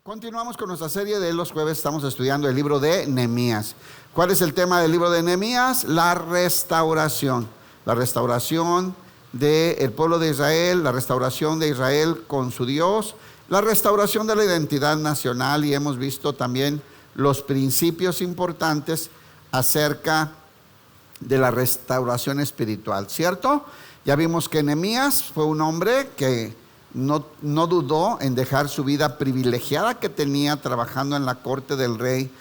Continuamos con nuestra serie de los jueves. Estamos estudiando el libro de Nehemías. ¿Cuál es el tema del libro de Nehemías? La restauración. La restauración del pueblo de Israel, la restauración de Israel con su Dios, la restauración de la identidad nacional, y hemos visto también los principios importantes acerca de la restauración espiritual, ¿cierto? Ya vimos que Nehemías fue un hombre que no dudó en dejar su vida privilegiada que tenía trabajando en la corte del rey,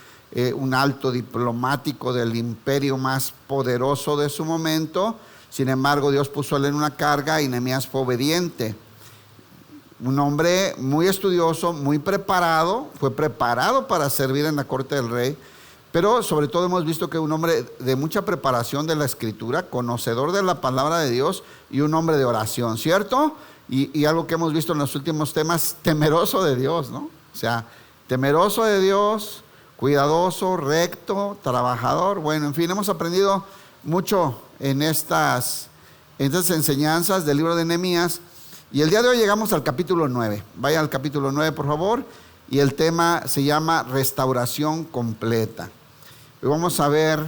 un alto diplomático del imperio más poderoso de su momento. Sin embargo, Dios puso a él en una carga y Nehemías fue obediente. Un hombre muy estudioso, muy preparado, fue preparado para servir en la corte del rey, pero sobre todo hemos visto que un hombre de mucha preparación de la escritura, conocedor de la palabra de Dios y un hombre de oración, ¿cierto? Y algo que hemos visto en los últimos temas, temeroso de Dios, ¿no? O sea, temeroso de Dios, cuidadoso, recto, trabajador. Bueno, en fin, hemos aprendido mucho en estas enseñanzas del libro de Nehemías. Y el día de hoy llegamos al capítulo 9. Vaya al capítulo 9, por favor. Y el tema se llama restauración completa. Hoy vamos a ver,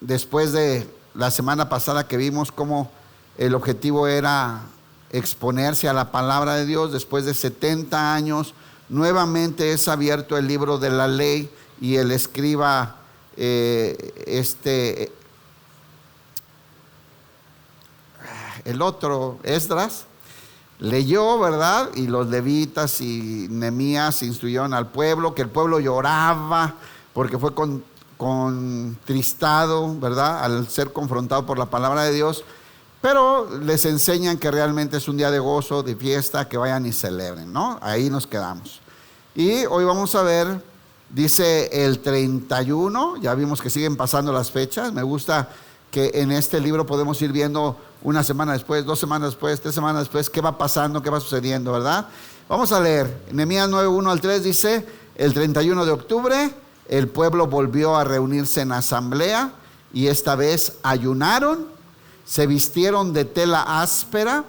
después de la semana pasada que vimos cómo el objetivo era exponerse a la palabra de Dios, después de 70 años, nuevamente es abierto el libro de la ley y el escriba, el otro, Esdras, leyó, ¿verdad? Y los levitas y Nehemías instruyeron al pueblo, que el pueblo lloraba porque fue contristado, ¿verdad? Al ser confrontado por la palabra de Dios. Pero les enseñan que realmente es un día de gozo, de fiesta, que vayan y celebren, ¿no? Ahí nos quedamos. Y hoy vamos a ver, dice el 31, ya vimos que siguen pasando las fechas. Me gusta que en este libro podemos ir viendo una semana después, 2 semanas después, 3 semanas después, qué va pasando, qué va sucediendo, ¿verdad? Vamos a leer, Nehemías 9, 1 al 3 dice, el 31 de octubre el pueblo volvió a reunirse en asamblea y esta vez ayunaron, se vistieron de tela áspera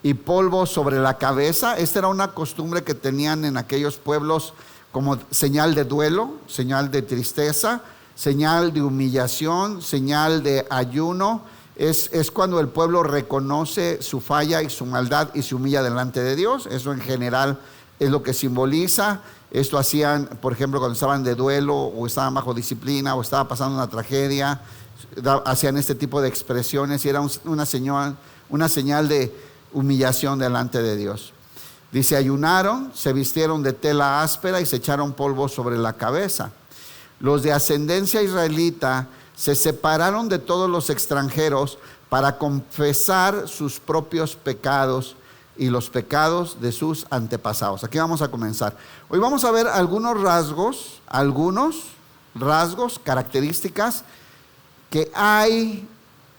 y polvo sobre la cabeza. Esta era una costumbre que tenían en aquellos pueblos como señal de duelo, señal de tristeza, señal de humillación, señal de ayuno. Es cuando el pueblo reconoce su falla y su maldad y se humilla delante de Dios. Eso en general es lo que simboliza. Esto hacían, por ejemplo, cuando estaban de duelo o estaban bajo disciplina o estaba pasando una tragedia. Hacían este tipo de expresiones y era una señal de humillación delante de Dios. Dice, ayunaron, se vistieron de tela áspera y se echaron polvo sobre la cabeza. Los de ascendencia israelita se separaron de todos los extranjeros para confesar sus propios pecados y los pecados de sus antepasados. Aquí vamos a comenzar. Hoy vamos a ver algunos rasgos, características que hay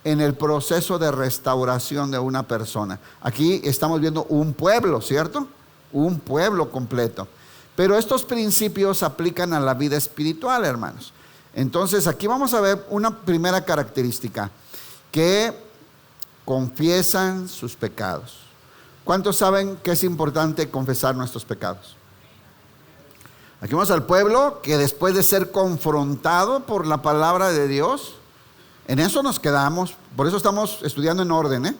en el proceso de restauración de una persona. Aquí estamos viendo un pueblo, ¿cierto? Un pueblo completo. Pero estos principios aplican a la vida espiritual, hermanos. Entonces, aquí vamos a ver una primera característica, que confiesan sus pecados. ¿Cuántos saben que es importante confesar nuestros pecados? Aquí vamos al pueblo que después de ser confrontado por la palabra de Dios, en eso nos quedamos, por eso estamos estudiando en orden,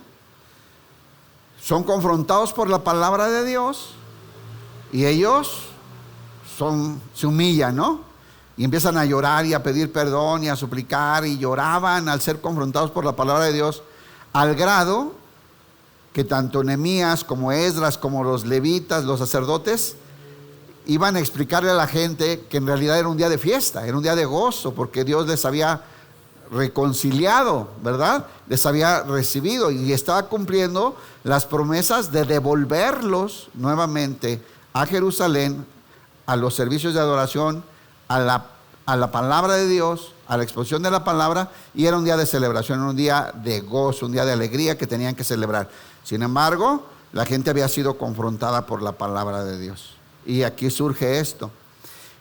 Son confrontados por la palabra de Dios y ellos se humillan, ¿no? Y empiezan a llorar y a pedir perdón y a suplicar, y lloraban al ser confrontados por la palabra de Dios, al grado que tanto Nehemías como Esdras como los levitas, los sacerdotes, iban a explicarle a la gente que en realidad era un día de fiesta, era un día de gozo, porque Dios les había reconciliado, ¿verdad? Les había recibido y estaba cumpliendo las promesas de devolverlos nuevamente a Jerusalén, a los servicios de adoración, a la palabra de Dios, a la exposición de la palabra, y era un día de celebración, un día de gozo, un día de alegría que tenían que celebrar. Sin embargo, la gente había sido confrontada por la palabra de Dios. Y aquí surge esto.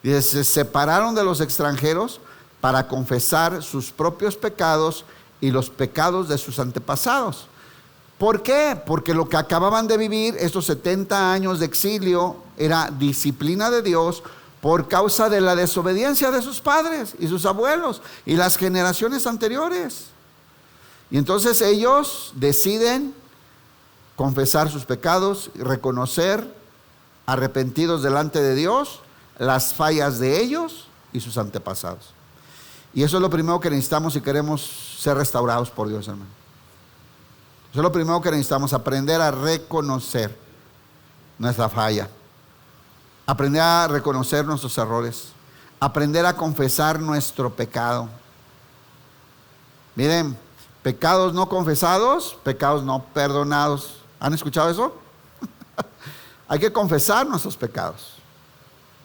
Dice, se separaron de los extranjeros para confesar sus propios pecados y los pecados de sus antepasados. ¿Por qué? Porque lo que acababan de vivir, estos 70 años de exilio, era disciplina de Dios por causa de la desobediencia de sus padres y sus abuelos y las generaciones anteriores. Y entonces ellos deciden confesar sus pecados, reconocer, arrepentidos delante de Dios, las fallas de ellos y sus antepasados. Y eso es lo primero que necesitamos si queremos ser restaurados por Dios, hermano. Eso es lo primero que necesitamos, aprender a reconocer nuestra falla, aprender a reconocer nuestros errores, aprender a confesar nuestro pecado. Miren, pecados no confesados, pecados no perdonados. ¿Han escuchado eso? Hay que confesar nuestros pecados.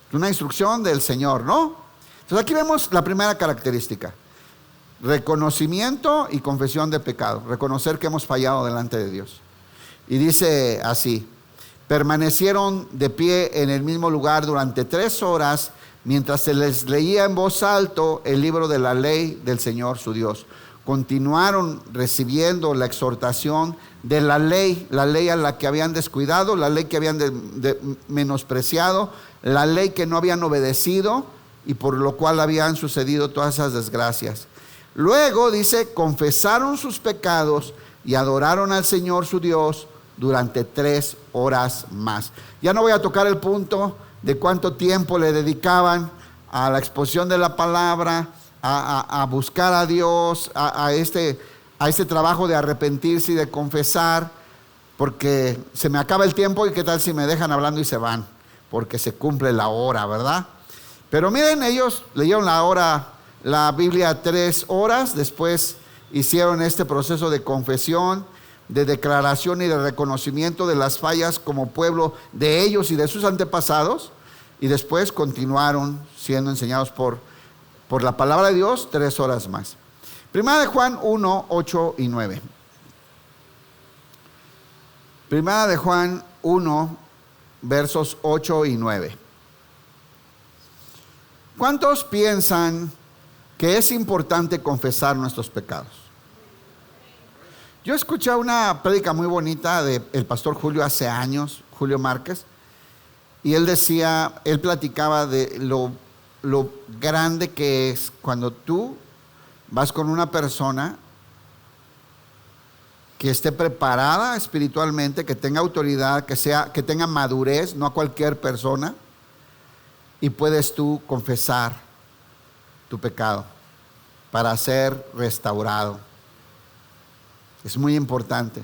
Es una instrucción del Señor, ¿no? Entonces aquí vemos la primera característica: reconocimiento y confesión de pecado. Reconocer que hemos fallado delante de Dios. Y dice así: permanecieron de pie en el mismo lugar durante 3 horas mientras se les leía en voz alto el libro de la ley del Señor su Dios. Continuaron recibiendo la exhortación de la ley a la que habían descuidado, la ley que habían menospreciado, la ley que no habían obedecido y por lo cual habían sucedido todas esas desgracias. Luego dice, confesaron sus pecados y adoraron al Señor su Dios durante 3 horas más. Ya no voy a tocar el punto de cuánto tiempo le dedicaban a la exposición de la palabra, a buscar a Dios, a este trabajo de arrepentirse y de confesar, porque se me acaba el tiempo y qué tal si me dejan hablando y se van, porque se cumple la hora, ¿verdad? Pero miren, ellos leyeron la Biblia 3 horas, después hicieron este proceso de confesión, de declaración y de reconocimiento de las fallas como pueblo de ellos y de sus antepasados, y después continuaron siendo enseñados por la palabra de Dios 3 horas más. Primera de Juan 1, 8 y 9. Primera de Juan 1, versos 8 y 9. ¿Cuántos piensan que es importante confesar nuestros pecados? Yo escuché una prédica muy bonita del pastor Julio hace años, Julio Márquez, y él platicaba de lo grande que es cuando tú vas con una persona que esté preparada espiritualmente, que tenga autoridad, que tenga madurez, no a cualquier persona, y puedes tú confesar tu pecado para ser restaurado. Es muy importante.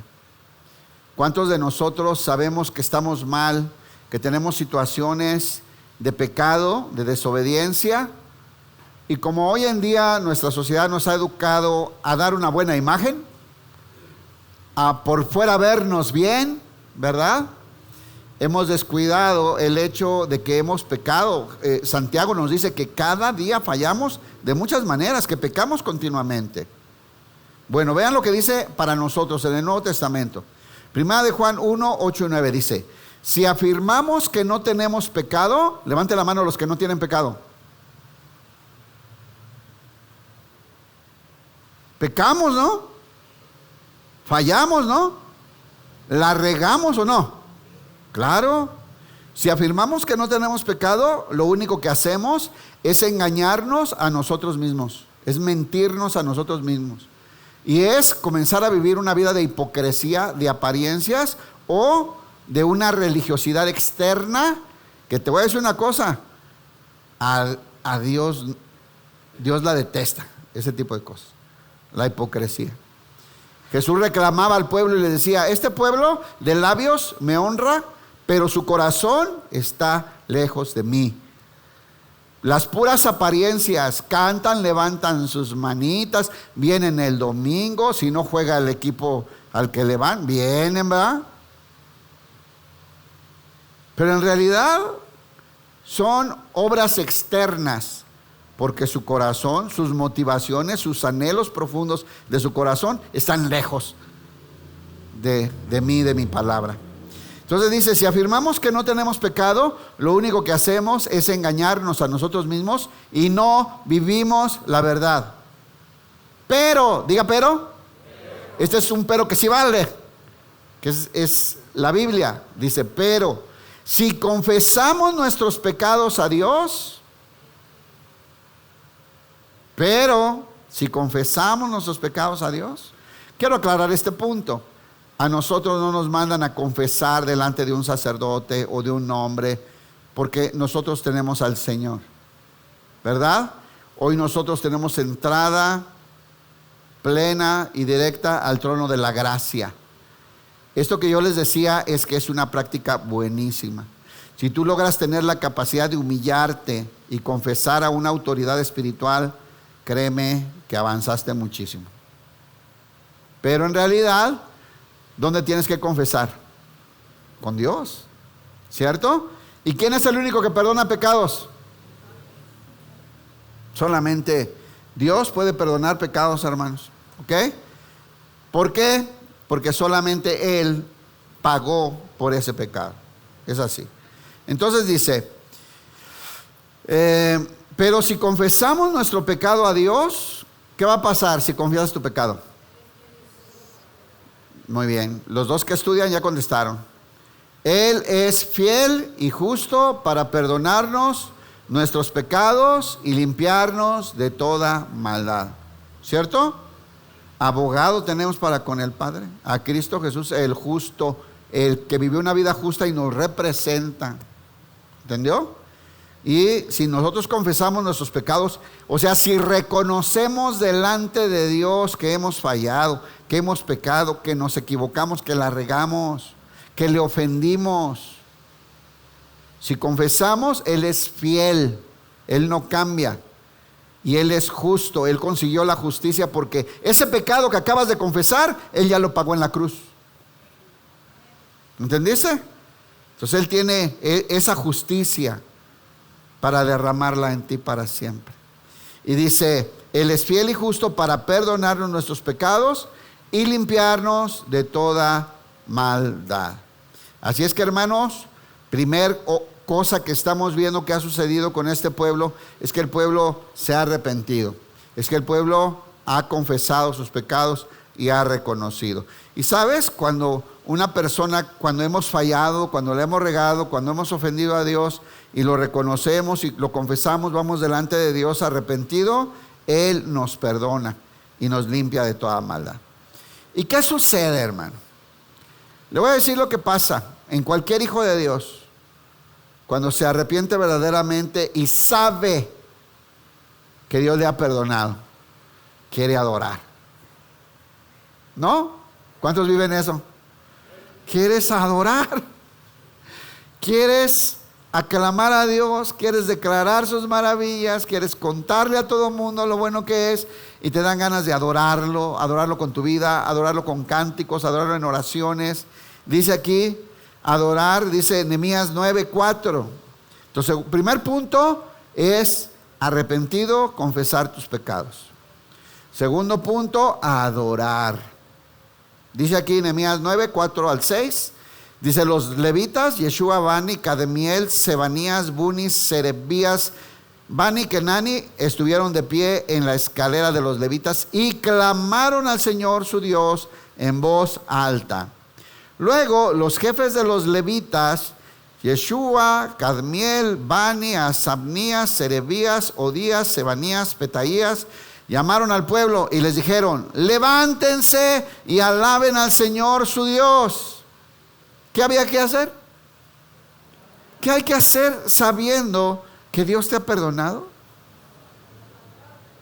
¿Cuántos de nosotros sabemos que estamos mal, que tenemos situaciones de pecado, de desobediencia? Y como hoy en día nuestra sociedad nos ha educado a dar una buena imagen, a por fuera vernos bien, ¿verdad? Hemos descuidado el hecho de que hemos pecado. Santiago nos dice que cada día fallamos de muchas maneras, que pecamos continuamente. Bueno, vean lo que dice para nosotros en el Nuevo Testamento. Primera de Juan 1, 8 y 9 dice: si afirmamos que no tenemos pecado, levante la mano los que no tienen pecado. Pecamos, ¿no? Fallamos, ¿no? ¿La regamos o no? Claro. Si afirmamos que no tenemos pecado, lo único que hacemos es engañarnos a nosotros mismos, es mentirnos a nosotros mismos. Y es comenzar a vivir una vida de hipocresía, de apariencias o de una religiosidad externa, que te voy a decir una cosa, a Dios la detesta, ese tipo de cosas, la hipocresía. Jesús reclamaba al pueblo y le decía: este pueblo de labios me honra, pero su corazón está lejos de mí. Las puras apariencias, cantan, levantan sus manitas, vienen el domingo, si no juega el equipo al que le van, vienen, ¿verdad? Pero en realidad son obras externas, porque su corazón, sus motivaciones, sus anhelos profundos de su corazón están lejos de mí, de mi palabra. Entonces dice: si afirmamos que no tenemos pecado, lo único que hacemos es engañarnos a nosotros mismos y no vivimos la verdad. Pero, diga pero. Este es un pero que sí vale. que es la Biblia. Dice, pero si confesamos nuestros pecados a Dios, quiero aclarar este punto. A nosotros no nos mandan a confesar delante de un sacerdote o de un hombre, porque nosotros tenemos al Señor, ¿verdad? Hoy nosotros tenemos entrada plena y directa al trono de la gracia. Esto que yo les decía es que es una práctica buenísima. Si tú logras tener la capacidad de humillarte y confesar a una autoridad espiritual, créeme que avanzaste muchísimo. Pero en realidad, ¿dónde tienes que confesar? Con Dios, ¿cierto? ¿Y quién es el único que perdona pecados? Solamente Dios puede perdonar pecados, hermanos. ¿Ok? ¿Por qué? Porque solamente Él pagó por ese pecado. Es así. Entonces dice, pero si confesamos nuestro pecado a Dios, ¿qué va a pasar si confiesas tu pecado? Muy bien, los dos que estudian ya contestaron. Él es fiel y justo para perdonarnos nuestros pecados y limpiarnos de toda maldad. ¿Cierto? Abogado tenemos para con el Padre, a Cristo Jesús, el justo, el que vivió una vida justa y nos representa. ¿Entendió? Y si nosotros confesamos nuestros pecados, o sea, si reconocemos delante de Dios que hemos fallado, que hemos pecado, que nos equivocamos, que la regamos, que le ofendimos, si confesamos, Él es fiel, Él no cambia y Él es justo. Él consiguió la justicia porque ese pecado que acabas de confesar, Él ya lo pagó en la cruz. ¿Entendiste? Entonces Él tiene esa justicia para derramarla en ti para siempre. Y dice, Él es fiel y justo para perdonarnos nuestros pecados y limpiarnos de toda maldad. Así es que, hermanos, primer cosa que estamos viendo que ha sucedido con este pueblo es que el pueblo se ha arrepentido, es que el pueblo ha confesado sus pecados y ha reconocido. Y sabes, cuando una persona, cuando hemos fallado, cuando le hemos regado, cuando hemos ofendido a Dios y lo reconocemos y lo confesamos, vamos delante de Dios arrepentido, Él nos perdona y nos limpia de toda maldad. ¿Y qué sucede, hermano? Le voy a decir lo que pasa en cualquier hijo de Dios cuando se arrepiente verdaderamente y sabe que Dios le ha perdonado. Quiere adorar, ¿no? ¿Cuántos viven eso? ¿Quieres adorar? ¿Quieres aclamar a Dios? ¿Quieres declarar sus maravillas? ¿Quieres contarle a todo el mundo lo bueno que es? Y te dan ganas de adorarlo, adorarlo con tu vida, adorarlo con cánticos, adorarlo en oraciones. Dice aquí, adorar, dice Nehemías 9:4. Entonces, el primer punto es arrepentido, confesar tus pecados. Segundo punto, adorar. Dice aquí Nehemías 9:4 al 6. Dice, los levitas, Yeshua, Bani, Kademiel, Sebanías, Bunis, Serebías, Bani, Kenani, estuvieron de pie en la escalera de los levitas y clamaron al Señor su Dios en voz alta. Luego los jefes de los levitas, Yeshua, Kadmiel, Bani, Asabnías, Serebías, Odías, Sebanías, Petaías, llamaron al pueblo y les dijeron, levántense y alaben al Señor su Dios. ¿Qué había que hacer? ¿Qué hay que hacer sabiendo que Dios te ha perdonado?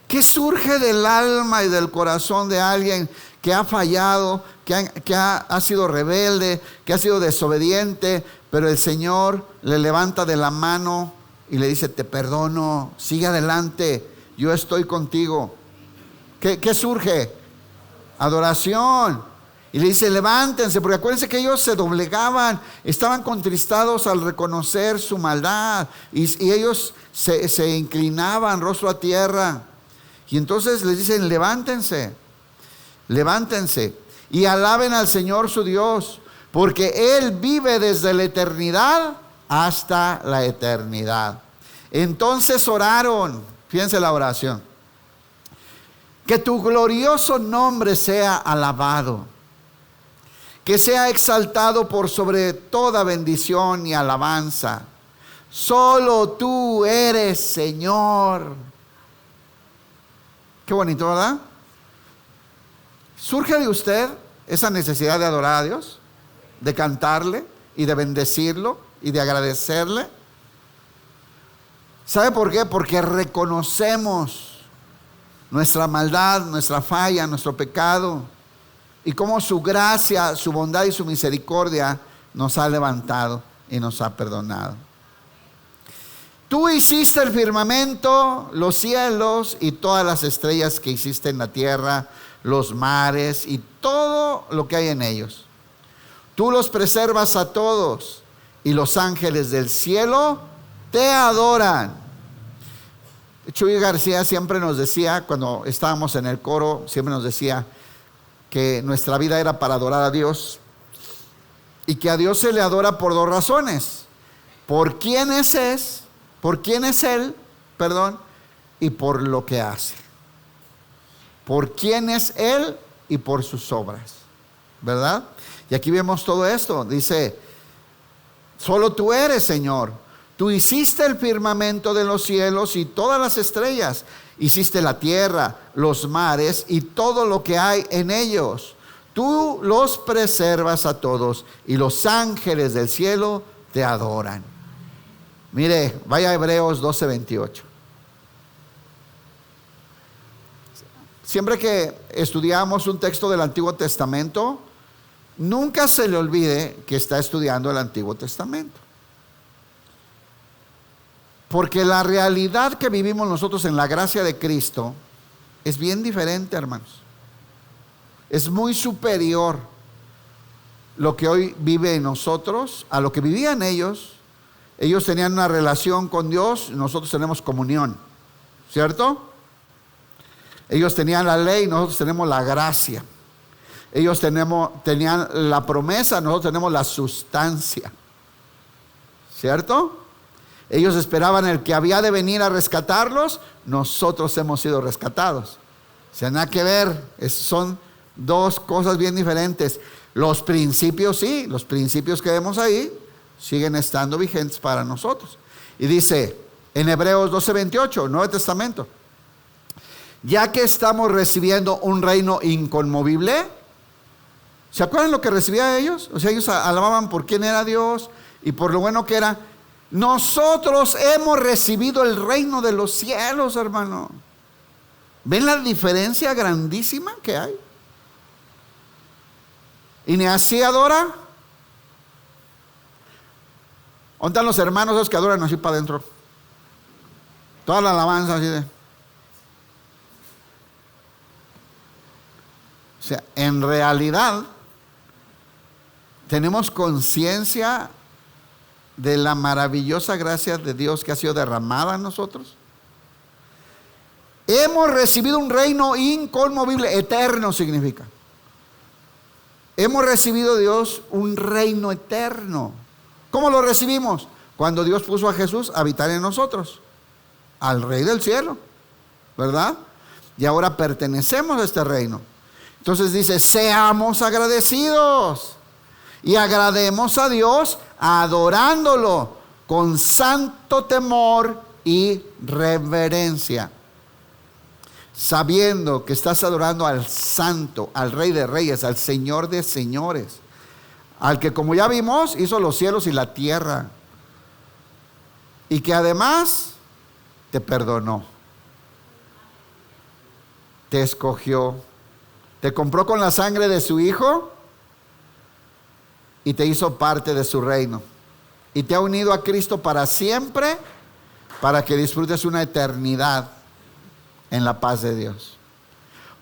¿Qué surge del alma y del corazón de alguien que ha fallado, que ha sido rebelde, que ha sido desobediente, pero el Señor le levanta de la mano y le dice, te perdono, sigue adelante, yo estoy contigo? ¿Qué surge? Adoración. Y le dice, levántense, porque acuérdense que ellos se doblegaban, estaban contristados al reconocer su maldad, y ellos se inclinaban rostro a tierra. Y entonces les dicen, levántense, levántense, y alaben al Señor su Dios, porque Él vive desde la eternidad hasta la eternidad. Entonces oraron, fíjense la oración, que tu glorioso nombre sea alabado, que sea exaltado por sobre toda bendición y alabanza. Solo tú eres Señor. Qué bonito, ¿verdad? ¿Surge de usted esa necesidad de adorar a Dios? ¿De cantarle y de bendecirlo y de agradecerle? ¿Sabe por qué? Porque reconocemos nuestra maldad, nuestra falla, nuestro pecado, y cómo su gracia, su bondad y su misericordia nos ha levantado y nos ha perdonado. Tú hiciste el firmamento, los cielos y todas las estrellas que hiciste en la tierra, los mares y todo lo que hay en ellos. Tú los preservas a todos, y los ángeles del cielo te adoran. Chuy García siempre nos decía, cuando estábamos en el coro, siempre nos decía que nuestra vida era para adorar a Dios, y que a Dios se le adora por dos razones: por quién es Él, y por lo que hace. Por quién es Él y por sus obras, ¿verdad? Y aquí vemos todo esto. Dice: solo tú eres Señor. Tú hiciste el firmamento de los cielos y todas las estrellas. Hiciste la tierra, los mares y todo lo que hay en ellos. Tú los preservas a todos, y los ángeles del cielo te adoran. Mire, vaya a Hebreos 12:28. Siempre que estudiamos un texto del Antiguo Testamento, nunca se le olvide que está estudiando el Antiguo Testamento. Porque la realidad que vivimos nosotros en la gracia de Cristo es bien diferente, hermanos. Es muy superior lo que hoy vive en nosotros a lo que vivían ellos. Ellos tenían una relación con Dios, nosotros tenemos comunión, ¿cierto? Ellos tenían la ley, nosotros tenemos la gracia. Ellos tenían la promesa, nosotros tenemos la sustancia, ¿cierto? Ellos esperaban el que había de venir a rescatarlos, nosotros hemos sido rescatados. O sea, nada que ver, son dos cosas bien diferentes. Los principios sí, los principios que vemos ahí siguen estando vigentes para nosotros. Y dice en Hebreos 12:28, Nuevo Testamento: ya que estamos recibiendo un reino inconmovible. ¿Se acuerdan lo que recibían ellos? O sea, ellos alababan por quién era Dios y por lo bueno que era. Nosotros hemos recibido el reino de los cielos, hermano. ¿Ven la diferencia grandísima que hay? ¿Y ni así adora? ¿Dónde están los hermanos esos que adoran así para adentro? Toda la alabanza así de... O sea, en realidad tenemos conciencia de la maravillosa gracia de Dios que ha sido derramada en nosotros. Hemos recibido un reino inconmovible, eterno significa. Hemos recibido de Dios un reino eterno. ¿Cómo lo recibimos? Cuando Dios puso a Jesús a habitar en nosotros, al Rey del cielo, ¿verdad? Y ahora pertenecemos a este reino. Entonces dice: seamos agradecidos y agrademos a Dios adorándolo con santo temor y reverencia, sabiendo que estás adorando al Santo, al Rey de Reyes, al Señor de Señores, al que, como ya vimos, hizo los cielos y la tierra, y que además te perdonó, te escogió, te compró con la sangre de su Hijo y te hizo parte de su reino, y te ha unido a Cristo para siempre, para que disfrutes una eternidad en la paz de Dios,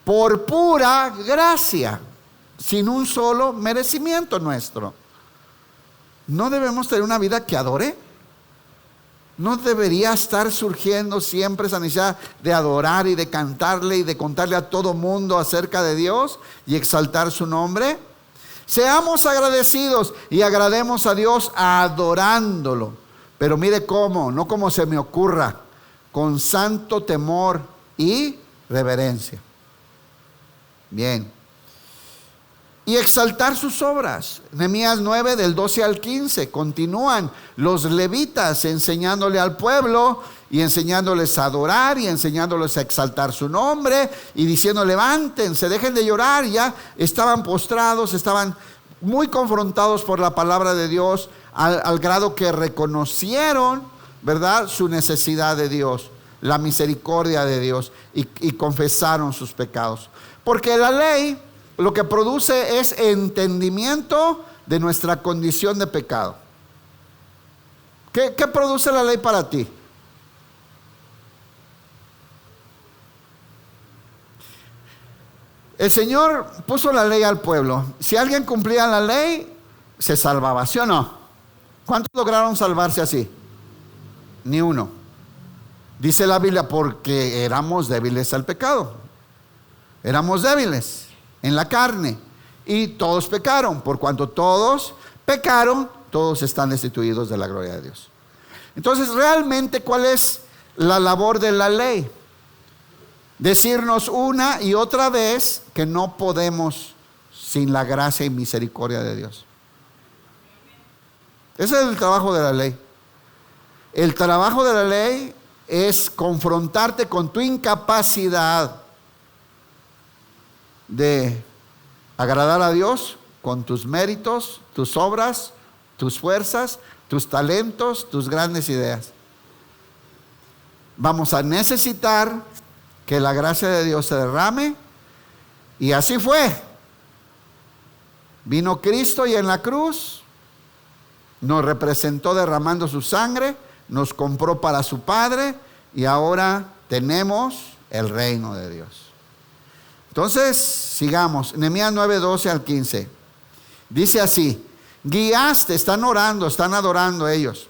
por pura gracia, sin un solo merecimiento nuestro. ¿No debemos tener una vida que adore? ¿No debería estar surgiendo siempre esa necesidad de adorar y de cantarle y de contarle a todo mundo acerca de Dios y exaltar su nombre? Seamos agradecidos y agrademos a Dios adorándolo. Pero mire cómo, no como se me ocurra, con santo temor y reverencia. Bien. y exaltar sus obras. Nehemías 9 del 12 al 15. Continúan los levitas enseñándole al pueblo y enseñándoles a adorar y enseñándoles a exaltar su nombre y diciendo: levántense, dejen de llorar. Ya estaban postrados, estaban muy confrontados por la palabra de Dios, al grado que reconocieron, ¿verdad?, su necesidad de Dios, la misericordia de Dios, y confesaron sus pecados. Porque la ley lo que produce es entendimiento de nuestra condición de pecado. ¿Qué produce la ley para ti? El Señor puso la ley al pueblo. Si alguien cumplía la ley, se salvaba, ¿sí o no? ¿Cuántos lograron salvarse así? Ni uno. Dice la Biblia: porque éramos débiles al pecado. Éramos débiles en la carne, y todos pecaron. Por cuanto todos pecaron, todos están destituidos de la gloria de Dios. Entonces, realmente, ¿cuál es la labor de la ley? Decirnos una y otra vez que no podemos sin la gracia y misericordia de Dios. Ese es el trabajo de la ley. El trabajo de la ley es confrontarte con tu incapacidad de agradar a Dios con tus méritos, tus obras, tus fuerzas, tus talentos, tus grandes ideas. Vamos a necesitar que la gracia de Dios se derrame, y así fue. Vino Cristo y en la cruz nos representó derramando su sangre, nos compró para su Padre, y ahora tenemos el reino de Dios. Entonces, sigamos. Nehemías 9, 12 al 15. Dice así: guiaste, están orando, están adorando ellos.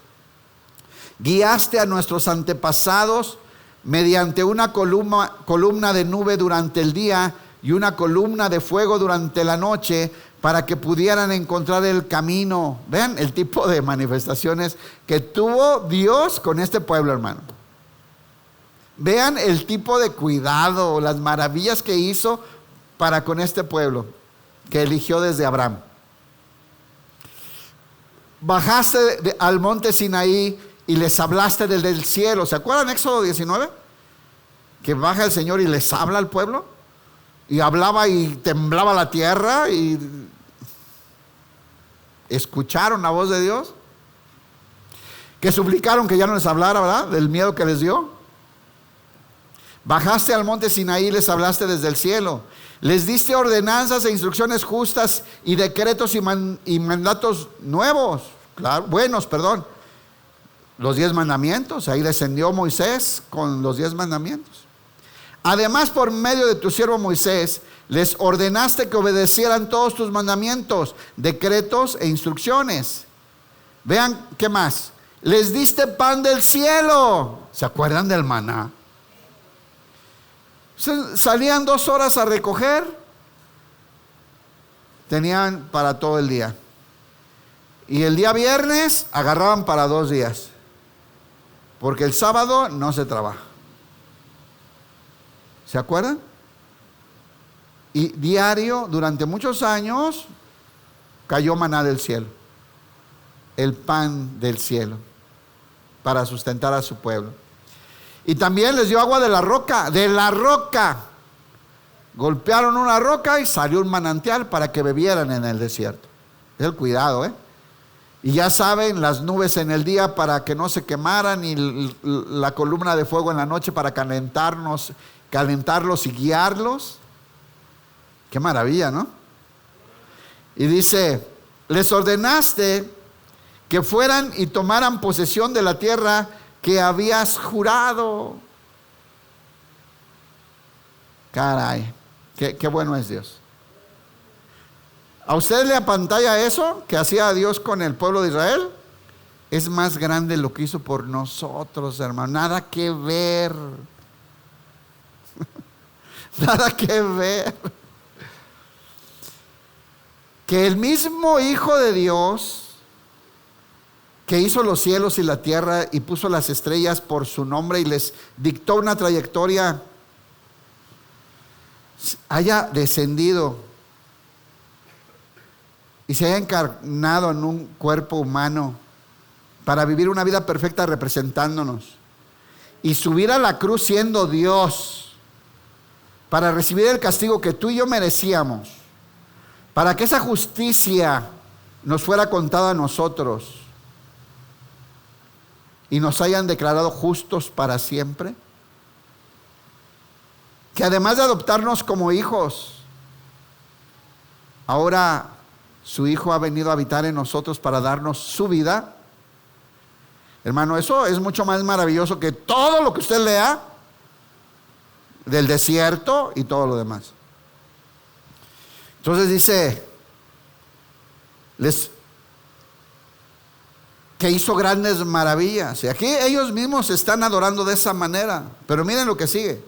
Guiaste a nuestros antepasados mediante una columna de nube durante el día y una columna de fuego durante la noche, para que pudieran encontrar el camino. Vean el tipo de manifestaciones que tuvo Dios con este pueblo, hermano. Vean el tipo de cuidado, las maravillas que hizo para con este pueblo que eligió desde Abraham. Bajaste al monte Sinaí y les hablaste desde el cielo. ¿Se acuerdan Éxodo 19? Que baja el Señor y les habla al pueblo, y hablaba y temblaba la tierra, y escucharon la voz de Dios, que suplicaron que ya no les hablara, ¿verdad?, del miedo que les dio. Bajaste al monte Sinaí y les hablaste desde el cielo. Les diste ordenanzas e instrucciones justas y decretos y mandatos nuevos, claro, buenos, perdón. Los 10 mandamientos, ahí descendió Moisés con los 10 mandamientos. Además, por medio de tu siervo Moisés, les ordenaste que obedecieran todos tus mandamientos, decretos e instrucciones. Vean qué más. Les diste pan del cielo. ¿Se acuerdan del maná? Salían 2 horas a recoger, tenían para todo el día. Y el día viernes agarraban para 2 días, porque el sábado no se trabaja. ¿Se acuerdan? Y diario, durante muchos años, cayó maná del cielo, el pan del cielo, para sustentar a su pueblo. Y también les dio agua de la roca, de la roca. Golpearon una roca y salió un manantial para que bebieran en el desierto. Es el cuidado, ¿eh? Y ya saben, las nubes en el día para que no se quemaran, y la columna de fuego en la noche para calentarlos y guiarlos. Qué maravilla, ¿no? Y dice: les ordenaste que fueran y tomaran posesión de la tierra que habías jurado. Caray, qué bueno es Dios. ¿A usted le apantalla eso que hacía Dios con el pueblo de Israel? Es más grande lo que hizo por nosotros, hermano. Nada que ver. Nada que ver. Que el mismo Hijo de Dios, que hizo los cielos y la tierra y puso las estrellas por su nombre y les dictó una trayectoria, haya descendido y se haya encarnado en un cuerpo humano para vivir una vida perfecta representándonos, y subir a la cruz siendo Dios para recibir el castigo que tú y yo merecíamos, para que esa justicia nos fuera contada a nosotros y nos hayan declarado justos para siempre, que además de adoptarnos como hijos, ahora su Hijo ha venido a habitar en nosotros para darnos su vida. Hermano, eso es mucho más maravilloso que todo lo que usted lea del desierto y todo lo demás. Entonces dice, que hizo grandes maravillas. Y aquí ellos mismos se están adorando de esa manera. Pero miren lo que sigue.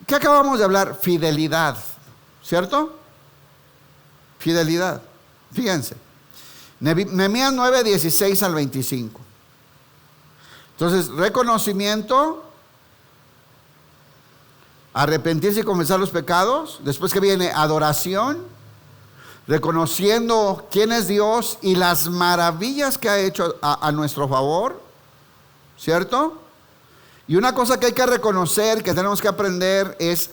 ¿Qué acabamos de hablar? Fidelidad, ¿cierto? Fidelidad. Fíjense. Nehemías 9, 16 al 25. Entonces, reconocimiento, arrepentirse y confesar los pecados. Después que viene adoración, reconociendo quién es Dios y las maravillas que ha hecho a nuestro favor, ¿cierto? Y una cosa que hay que reconocer, que tenemos que aprender, es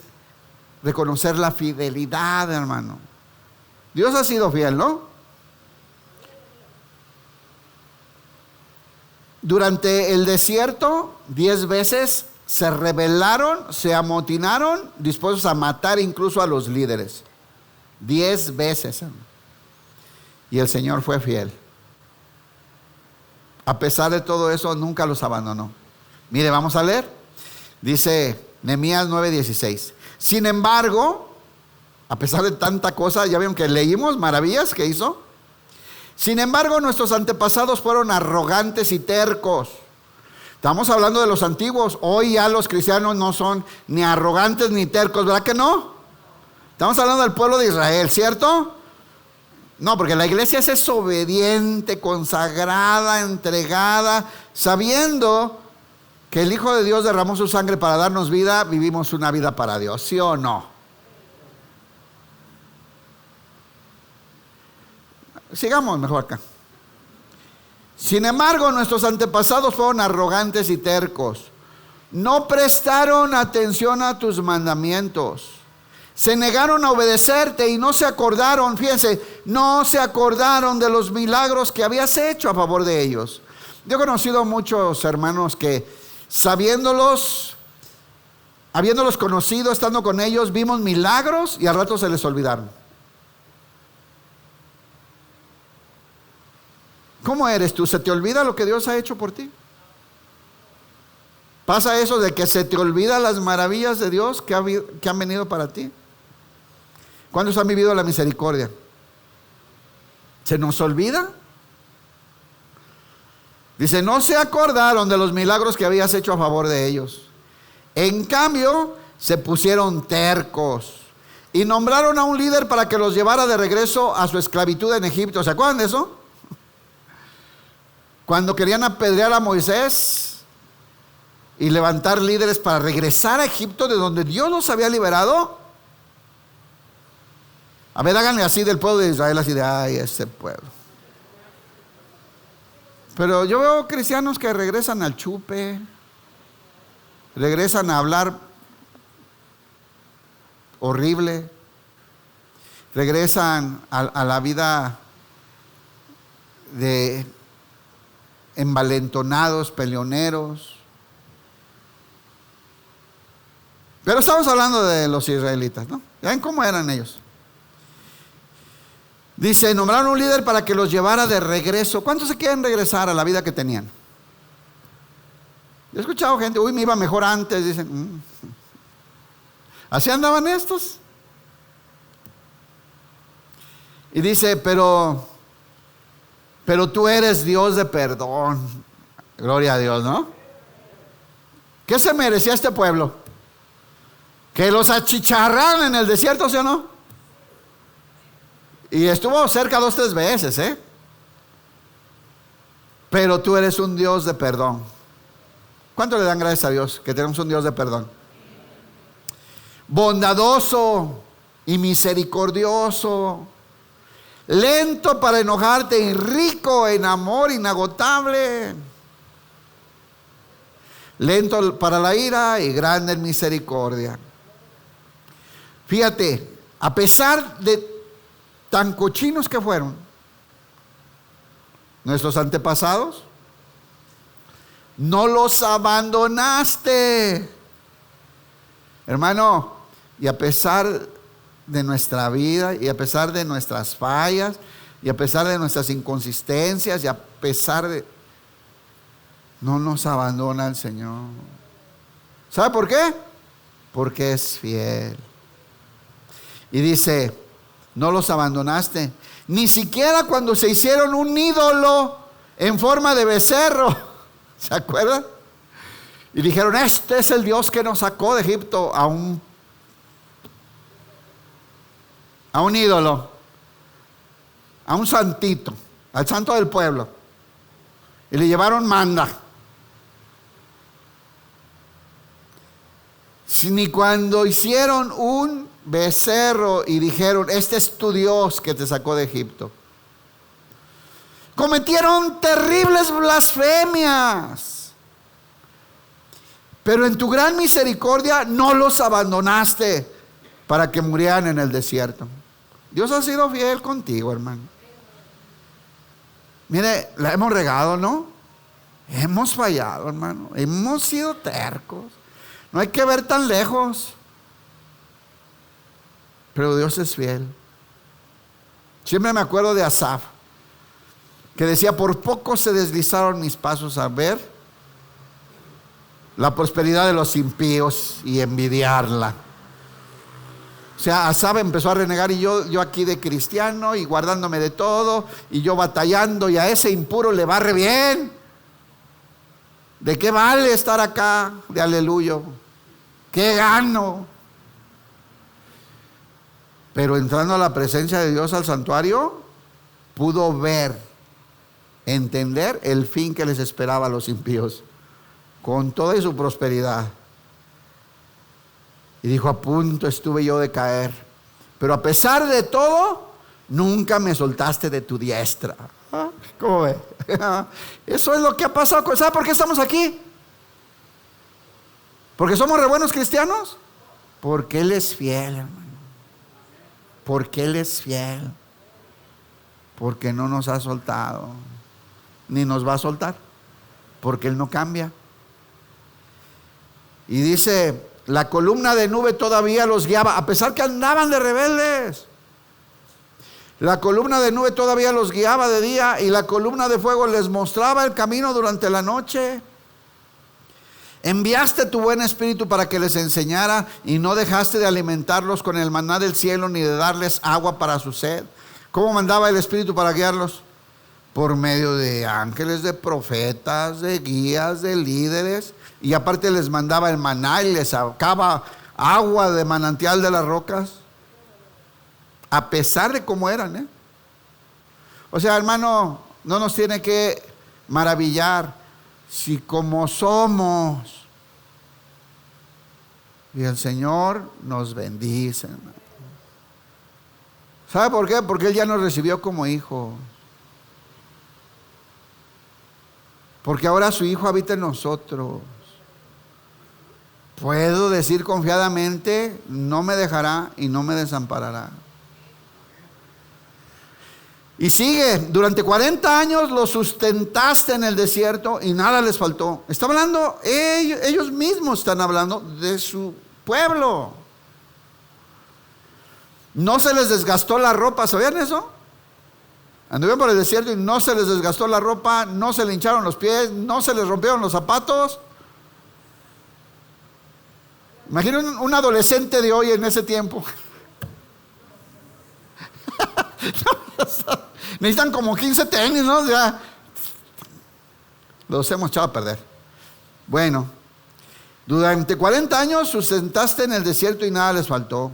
reconocer la fidelidad, hermano. Dios ha sido fiel, ¿no? Durante el desierto, 10 veces se rebelaron, se amotinaron, dispuestos a matar incluso a los líderes. 10 veces. Y el Señor fue fiel. A pesar de todo eso, nunca los abandonó. Mire, vamos a leer. Dice Nehemías 9:16. Sin embargo, a pesar de tanta cosa, ya vieron que leímos maravillas que hizo. Sin embargo, nuestros antepasados fueron arrogantes y tercos. Estamos hablando de los antiguos. Hoy ya los cristianos no son ni arrogantes ni tercos, ¿verdad que no? Estamos hablando del pueblo de Israel, ¿cierto? No, porque la iglesia es obediente, consagrada, entregada, sabiendo que el Hijo de Dios derramó su sangre para darnos vida. Vivimos una vida para Dios, ¿sí o no? Sigamos mejor acá. Sin embargo, nuestros antepasados fueron arrogantes y tercos. No prestaron atención a tus mandamientos. Se negaron a obedecerte y no se acordaron, fíjense, no se acordaron de los milagros que habías hecho a favor de ellos. Yo he conocido muchos hermanos que, habiéndolos conocido, estando con ellos, vimos milagros y al rato se les olvidaron. ¿Cómo eres tú? ¿Se te olvida lo que Dios ha hecho por ti? ¿Pasa eso de que se te olvida las maravillas de Dios que han venido para ti? ¿Cuántos han vivido la misericordia? ¿Se nos olvida? Dice, no se acordaron de los milagros que habías hecho a favor de ellos. En cambio, se pusieron tercos y nombraron a un líder para que los llevara de regreso a su esclavitud en Egipto. ¿Se acuerdan de eso? Cuando querían apedrear a Moisés y levantar líderes para regresar a Egipto, de donde Dios los había liberado. A ver, háganle así del pueblo de Israel, así de, ay, ese pueblo. Pero yo veo cristianos que regresan al chupe, regresan a hablar horrible, regresan a la vida de envalentonados, peleoneros. Pero estamos hablando de los israelitas, ¿no? ¿Ven cómo eran ellos? Dice, nombraron un líder para que los llevara de regreso. ¿Cuántos se quieren regresar a la vida que tenían? Yo he escuchado gente, uy, me iba mejor antes. Dicen, así andaban estos. Y dice, pero tú eres Dios de perdón. Gloria a Dios, ¿no? ¿Qué se merecía este pueblo? Que los achicharraran en el desierto, ¿sí o no? Y estuvo cerca 2 o 3 veces, ¿eh? Pero tú eres un Dios de perdón. ¿Cuánto le dan gracias a Dios que tenemos un Dios de perdón? Bondadoso y misericordioso, lento para enojarte y rico en amor inagotable, lento para la ira y grande en misericordia. Fíjate, a pesar de tan cochinos que fueron nuestros antepasados, no los abandonaste, hermano. Y a pesar de nuestra vida, y a pesar de nuestras fallas, y a pesar de nuestras inconsistencias, y a pesar de... no nos abandona el Señor. ¿Sabe por qué? Porque es fiel. Y dice, no los abandonaste, ni siquiera cuando se hicieron un ídolo en forma de becerro. ¿Se acuerdan? Y dijeron, este es el Dios que nos sacó de Egipto, a un ídolo, a un santito, al santo del pueblo. Y le llevaron manda. Ni cuando hicieron un becerro y dijeron, este es tu Dios que te sacó de Egipto. Cometieron terribles blasfemias, pero en tu gran misericordia no los abandonaste para que murieran en el desierto. Dios ha sido fiel contigo, hermano. Mire, la hemos regado, ¿no? Hemos fallado, hermano. Hemos sido tercos. No hay que ver tan lejos. Pero Dios es fiel. Siempre me acuerdo de Asaf, que decía, por poco se deslizaron mis pasos a ver la prosperidad de los impíos y envidiarla. O sea, Asaf empezó a renegar, y yo aquí de cristiano y guardándome de todo, y yo batallando, y a ese impuro le va re bien. ¿De qué vale estar acá de aleluya? ¿Qué gano? Pero entrando a la presencia de Dios, al santuario, pudo ver, entender el fin que les esperaba a los impíos, con toda su prosperidad. Y dijo, a punto estuve yo de caer, pero a pesar de todo, nunca me soltaste de tu diestra. ¿Cómo ve? Eso es lo que ha pasado. ¿Sabe por qué estamos aquí? ¿Porque somos re buenos cristianos? Porque Él es fiel, hermano. Porque Él es fiel. Porque no nos ha soltado, ni nos va a soltar, porque Él no cambia. Y dice, la columna de nube todavía los guiaba, a pesar que andaban de rebeldes. La columna de nube todavía los guiaba de día, y la columna de fuego les mostraba el camino durante la noche. Enviaste tu buen espíritu para que les enseñara, y no dejaste de alimentarlos con el maná del cielo, ni de darles agua para su sed. ¿Cómo mandaba el espíritu para guiarlos? Por medio de ángeles, de profetas, de guías, de líderes. Y aparte les mandaba el maná y les sacaba agua de manantial de las rocas. A pesar de cómo eran, O sea, hermano, no nos tiene que maravillar si como somos. Y el Señor nos bendice, hermano. ¿Sabe por qué? Porque Él ya nos recibió como hijos. Porque ahora su Hijo habita en nosotros. Puedo decir confiadamente, no me dejará y no me desamparará. Y sigue, durante 40 años los sustentaste en el desierto y nada les faltó. Está hablando, ellos mismos están hablando de su pueblo. No se les desgastó la ropa, ¿sabían eso? Anduvieron por el desierto y no se les desgastó la ropa, no se le hincharon los pies, no se les rompieron los zapatos. Imaginen un adolescente de hoy en ese tiempo. Necesitan como 15 tenis, ¿no? Ya los hemos echado a perder. Bueno, durante 40 años sustentaste en el desierto y nada les faltó.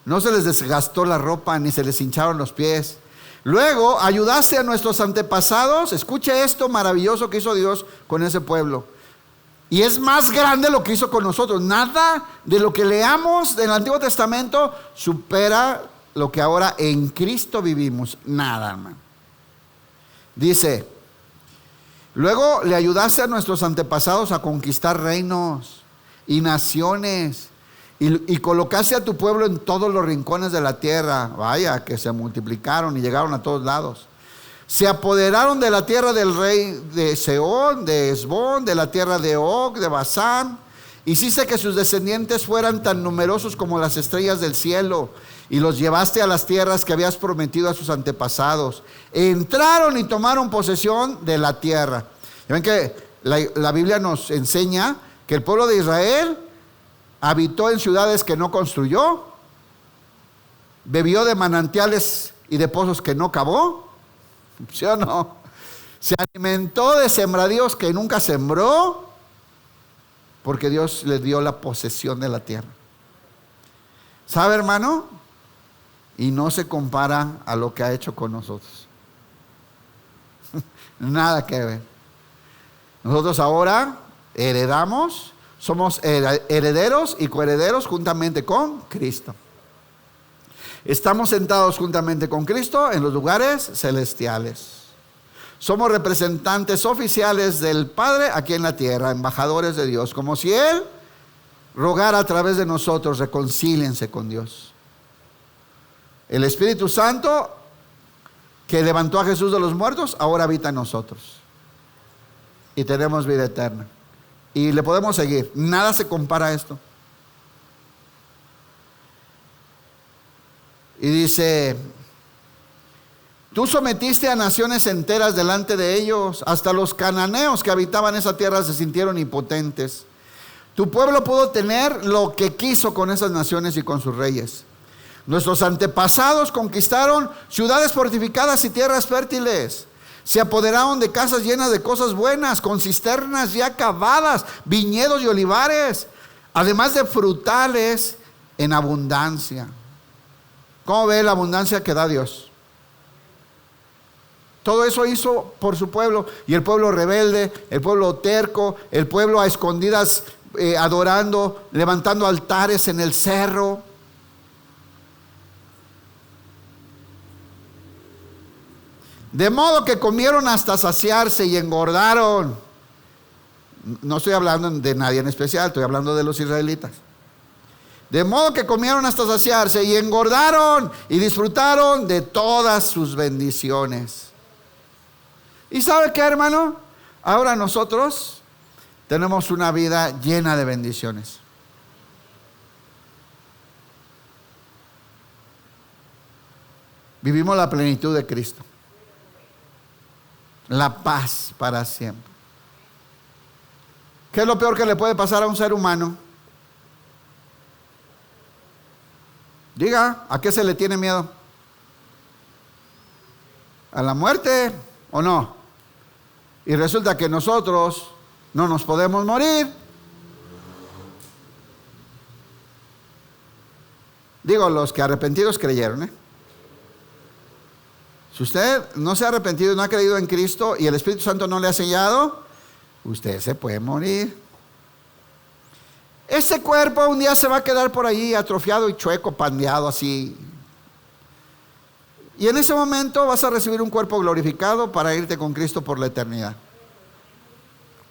No se les desgastó la ropa, ni se les hincharon los pies. Luego ayudaste a nuestros antepasados. Escuche esto maravilloso que hizo Dios con ese pueblo. Y es más grande lo que hizo con nosotros. Nada de lo que leamos del Antiguo Testamento supera lo que ahora en Cristo vivimos. Nada, hermano. Dice, luego le ayudaste a nuestros antepasados a conquistar reinos y naciones, y colocaste a tu pueblo en todos los rincones de la tierra. Vaya, que se multiplicaron y llegaron a todos lados. Se apoderaron de la tierra del rey de Sehón, de Hesbón, de la tierra de Og, de Basán. Hiciste que sus descendientes fueran tan numerosos como las estrellas del cielo, y los llevaste a las tierras que habías prometido a sus antepasados. Entraron y tomaron posesión de la tierra. ¿Ya ven que la Biblia nos enseña que el pueblo de Israel habitó en ciudades que no construyó, bebió de manantiales y de pozos que no cavó? ¿Sí o no? Se alimentó de sembradíos que nunca sembró, porque Dios le dio la posesión de la tierra. ¿Sabe, hermano? Y no se compara a lo que ha hecho con nosotros. Nada que ver. Nosotros ahora heredamos, somos herederos y coherederos juntamente con Cristo. Estamos sentados juntamente con Cristo en los lugares celestiales. Somos representantes oficiales del Padre aquí en la tierra, embajadores de Dios, como si Él rogara a través de nosotros: reconcíliense con Dios. El Espíritu Santo que levantó a Jesús de los muertos ahora habita en nosotros, y tenemos vida eterna, y le podemos seguir. Nada se compara a esto. Y dice: tú sometiste a naciones enteras delante de ellos, hasta los cananeos que habitaban esa tierra se sintieron impotentes. Tu pueblo pudo tener lo que quiso con esas naciones y con sus reyes. Nuestros antepasados conquistaron ciudades fortificadas y tierras fértiles. Se apoderaron de casas llenas de cosas buenas, con cisternas ya cavadas, viñedos y olivares, además de frutales en abundancia. ¿Cómo ve la abundancia que da Dios? Todo eso hizo por su pueblo. Y el pueblo rebelde, el pueblo terco, el pueblo a escondidas adorando, levantando altares en el cerro. De modo que comieron hasta saciarse y engordaron. No estoy hablando de nadie en especial, estoy hablando de los israelitas. De modo que comieron hasta saciarse y engordaron y disfrutaron de todas sus bendiciones. ¿Y sabe qué, hermano? Ahora nosotros tenemos una vida llena de bendiciones. Vivimos la plenitud de Cristo. La paz para siempre. ¿Qué es lo peor que le puede pasar a un ser humano? Diga, ¿a qué se le tiene miedo? ¿A la muerte o no? Y resulta que nosotros no nos podemos morir. Digo, los que arrepentidos creyeron, Si usted no se ha arrepentido, no ha creído en Cristo y el Espíritu Santo no le ha sellado, usted se puede morir. Este cuerpo un día se va a quedar por ahí atrofiado y chueco, pandeado así. Y en ese momento vas a recibir un cuerpo glorificado para irte con Cristo por la eternidad.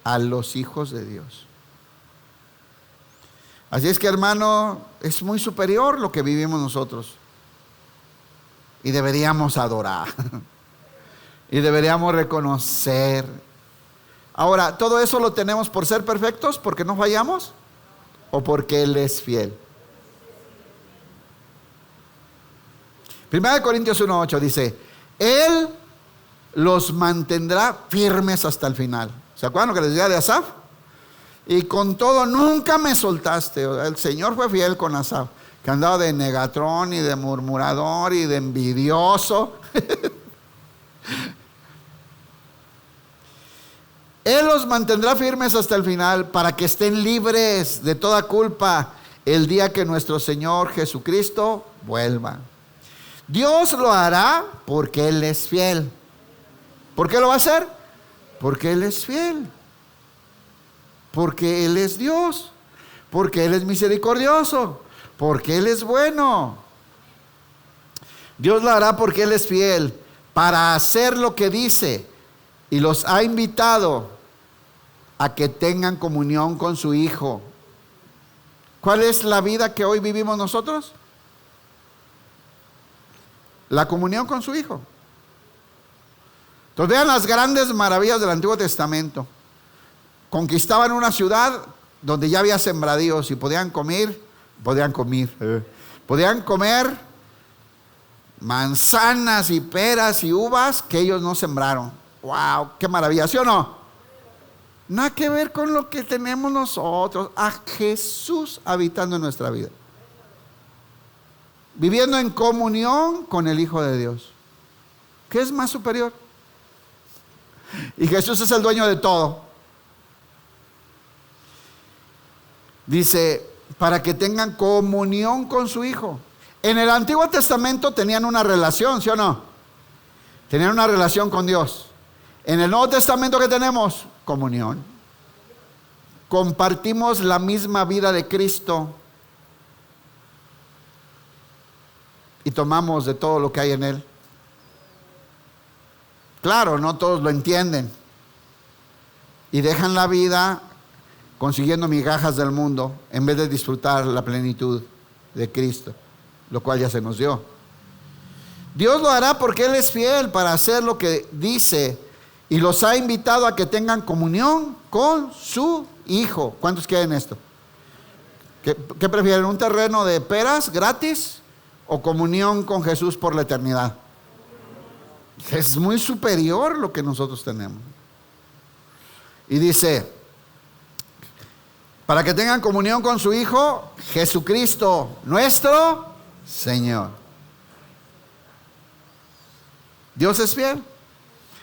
A los hijos de Dios. Así es que, hermano, es muy superior lo que vivimos nosotros. Y deberíamos adorar. Y deberíamos reconocer. Ahora, ¿todo eso lo tenemos por ser perfectos? ¿Porque no fallamos? ¿O porque Él es fiel? 1 Corintios 1:8 dice: Él los mantendrá firmes hasta el final. ¿Se acuerdan lo que les decía de Asaf? Y con todo nunca me soltaste. El Señor fue fiel con Asaf, que andaba de negatrón y de murmurador y de envidioso. Él los mantendrá firmes hasta el final, para que estén libres de toda culpa el día que nuestro Señor Jesucristo vuelva. Dios lo hará porque Él es fiel. ¿Por qué lo va a hacer? Porque Él es fiel. Porque Él es Dios, porque Él es misericordioso, porque Él es bueno. Dios lo hará porque Él es fiel para hacer lo que dice, y los ha invitado a que tengan comunión con su Hijo. ¿Cuál es la vida que hoy vivimos nosotros? La comunión con su Hijo. Entonces vean las grandes maravillas del Antiguo Testamento. Conquistaban una ciudad donde ya había sembradíos y podían comer manzanas y peras y uvas que ellos no sembraron. ¡Wow! ¡Qué maravilla! ¿Sí o no? Nada que ver con lo que tenemos nosotros. A Jesús habitando en nuestra vida, viviendo en comunión con el Hijo de Dios. ¿Qué es más superior? Y Jesús es el dueño de todo. Dice, para que tengan comunión con su Hijo. En el Antiguo Testamento tenían una relación, ¿sí o no? Tenían una relación con Dios. En el Nuevo Testamento, ¿qué tenemos? Comunión. Compartimos la misma vida de Cristo y tomamos de todo lo que hay en Él. Claro, no todos lo entienden y dejan la vida consiguiendo migajas del mundo en vez de disfrutar la plenitud de Cristo, lo cual ya se nos dio. Dios lo hará porque Él es fiel para hacer lo que dice, y los ha invitado a que tengan comunión con su Hijo. ¿Cuántos quieren esto? ¿Qué prefieren? ¿Un terreno de peras gratis o comunión con Jesús por la eternidad? Es muy superior lo que nosotros tenemos. Y dice, para que tengan comunión con su Hijo, Jesucristo, nuestro Señor. Dios es fiel.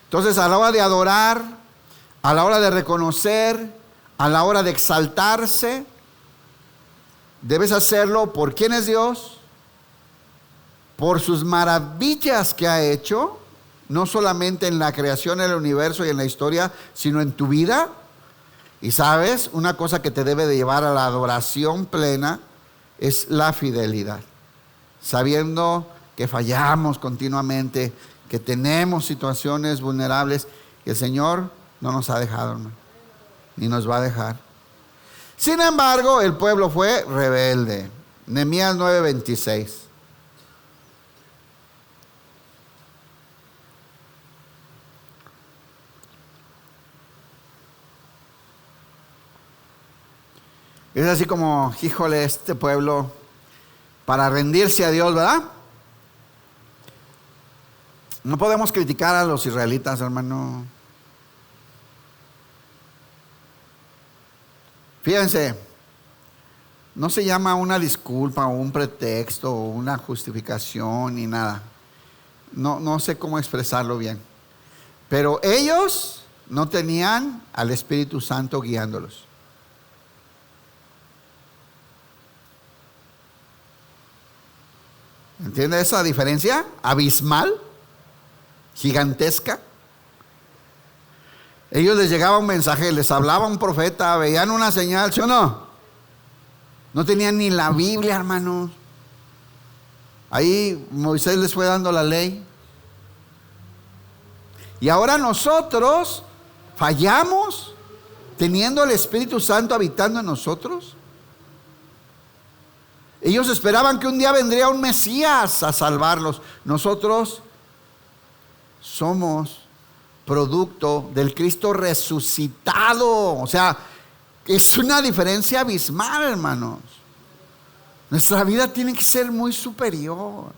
Entonces, a la hora de adorar, a la hora de reconocer, a la hora de exaltarse, debes hacerlo por quién es Dios, por sus maravillas que ha hecho, no solamente en la creación del universo y en la historia, sino en tu vida. Y sabes, una cosa que te debe de llevar a la adoración plena es la fidelidad. Sabiendo que fallamos continuamente, que tenemos situaciones vulnerables, que el Señor no nos ha dejado, hermano, ni nos va a dejar. Sin embargo, el pueblo fue rebelde. Nehemías 9:26. Es así como, híjole, este pueblo, para rendirse a Dios, ¿verdad? No podemos criticar a los israelitas, hermano. Fíjense, no se llama una disculpa o un pretexto o una justificación ni nada. No sé cómo expresarlo bien. Pero ellos no tenían al Espíritu Santo guiándolos. ¿Entiende esa diferencia abismal? Gigantesca. Ellos les llegaba un mensaje, les hablaba un profeta, veían una señal, ¿sí o no? No tenían ni la Biblia, hermanos. Ahí Moisés les fue dando la ley. Y ahora nosotros fallamos teniendo el Espíritu Santo habitando en nosotros. Ellos esperaban que un día vendría un Mesías a salvarlos. Nosotros somos producto del Cristo resucitado. O sea, es una diferencia abismal, hermanos. Nuestra vida tiene que ser muy superior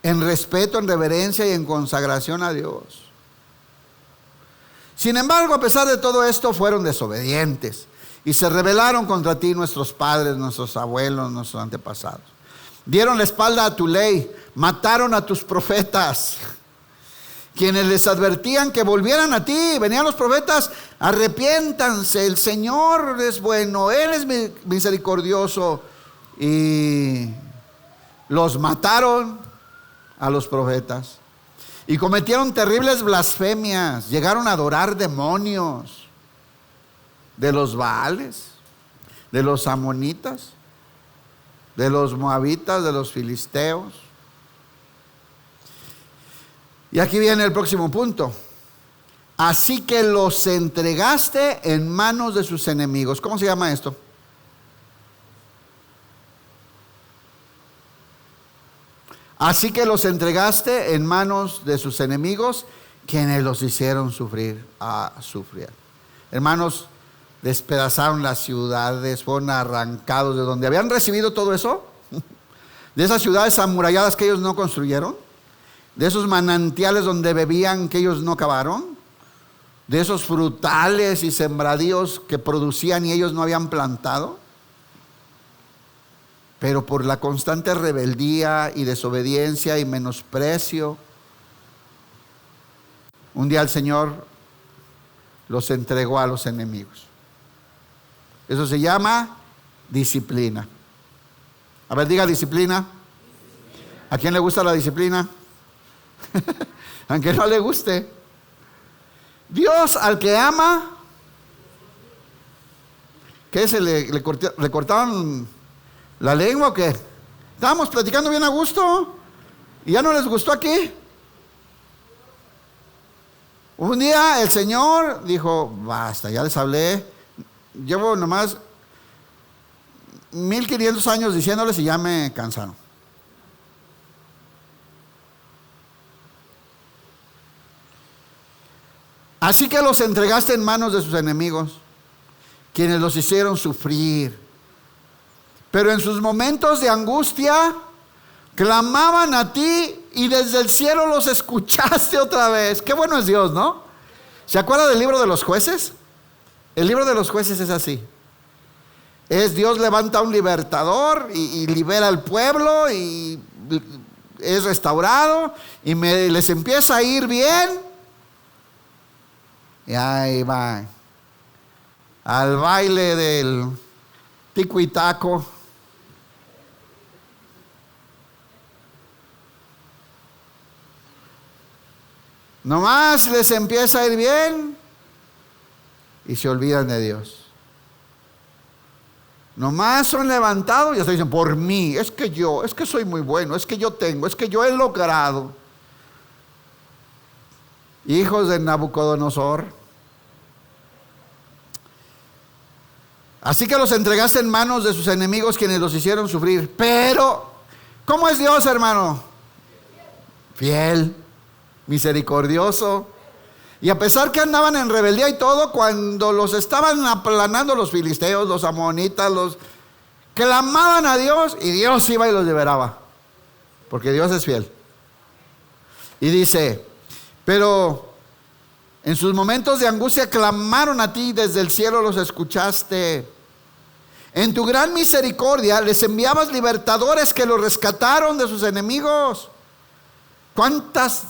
en respeto, en reverencia y en consagración a Dios. Sin embargo, a pesar de todo esto, fueron desobedientes y se rebelaron contra ti nuestros padres, nuestros abuelos, nuestros antepasados. Dieron la espalda a tu ley, mataron a tus profetas, quienes les advertían que volvieran a ti. Venían los profetas: arrepiéntanse, el Señor es bueno, Él es misericordioso. Y los mataron a los profetas y cometieron terribles blasfemias. Llegaron a adorar demonios. de los Baales, de los amonitas, de los moabitas, de los filisteos. Y aquí viene el próximo punto. Así que los entregaste en manos de sus enemigos. ¿Cómo se llama esto? Así que los entregaste en manos de sus enemigos, quienes los hicieron sufrir. Hermanos, despedazaron las ciudades, fueron arrancados de donde habían recibido todo eso, de esas ciudades amuralladas que ellos no construyeron, de esos manantiales donde bebían que ellos no cavaron, de esos frutales y sembradíos que producían y ellos no habían plantado. Pero por la constante rebeldía y desobediencia y menosprecio, un día el Señor los entregó a los enemigos. Eso se llama disciplina. A ver, diga disciplina. ¿A quién le gusta la disciplina? Aunque no le guste. Dios al que ama, ¿qué se le cortaban la lengua o qué? Estábamos platicando bien a gusto y ya no les gustó aquí. Un día el Señor dijo: basta, ya les hablé, llevo nomás 1500 años diciéndoles y ya me cansaron. Así que los entregaste en manos de sus enemigos, quienes los hicieron sufrir. Pero en sus momentos de angustia clamaban a ti y desde el cielo los escuchaste otra vez. Qué bueno es Dios, ¿no? ¿Se acuerda del libro de los jueces? El libro de los jueces es así. Es Dios levanta a un libertador y libera al pueblo y es restaurado y les empieza a ir bien. Y ahí va al baile del tico y taco. Nomás les empieza a ir bien y se olvidan de Dios. Nomás son levantados y hasta dicen: por mí, es que soy muy bueno, es que yo tengo, es que yo he logrado. Hijos de Nabucodonosor. Así que los entregaste en manos de sus enemigos, quienes los hicieron sufrir. Pero, ¿cómo es Dios, hermano? Fiel, misericordioso. Y a pesar que andaban en rebeldía y todo, cuando los estaban aplanando los filisteos, los amonitas, clamaban a Dios y Dios iba y los liberaba. Porque Dios es fiel. Y dice: pero en sus momentos de angustia clamaron a ti, desde el cielo los escuchaste. En tu gran misericordia les enviabas libertadores que los rescataron de sus enemigos. ¿Cuántas?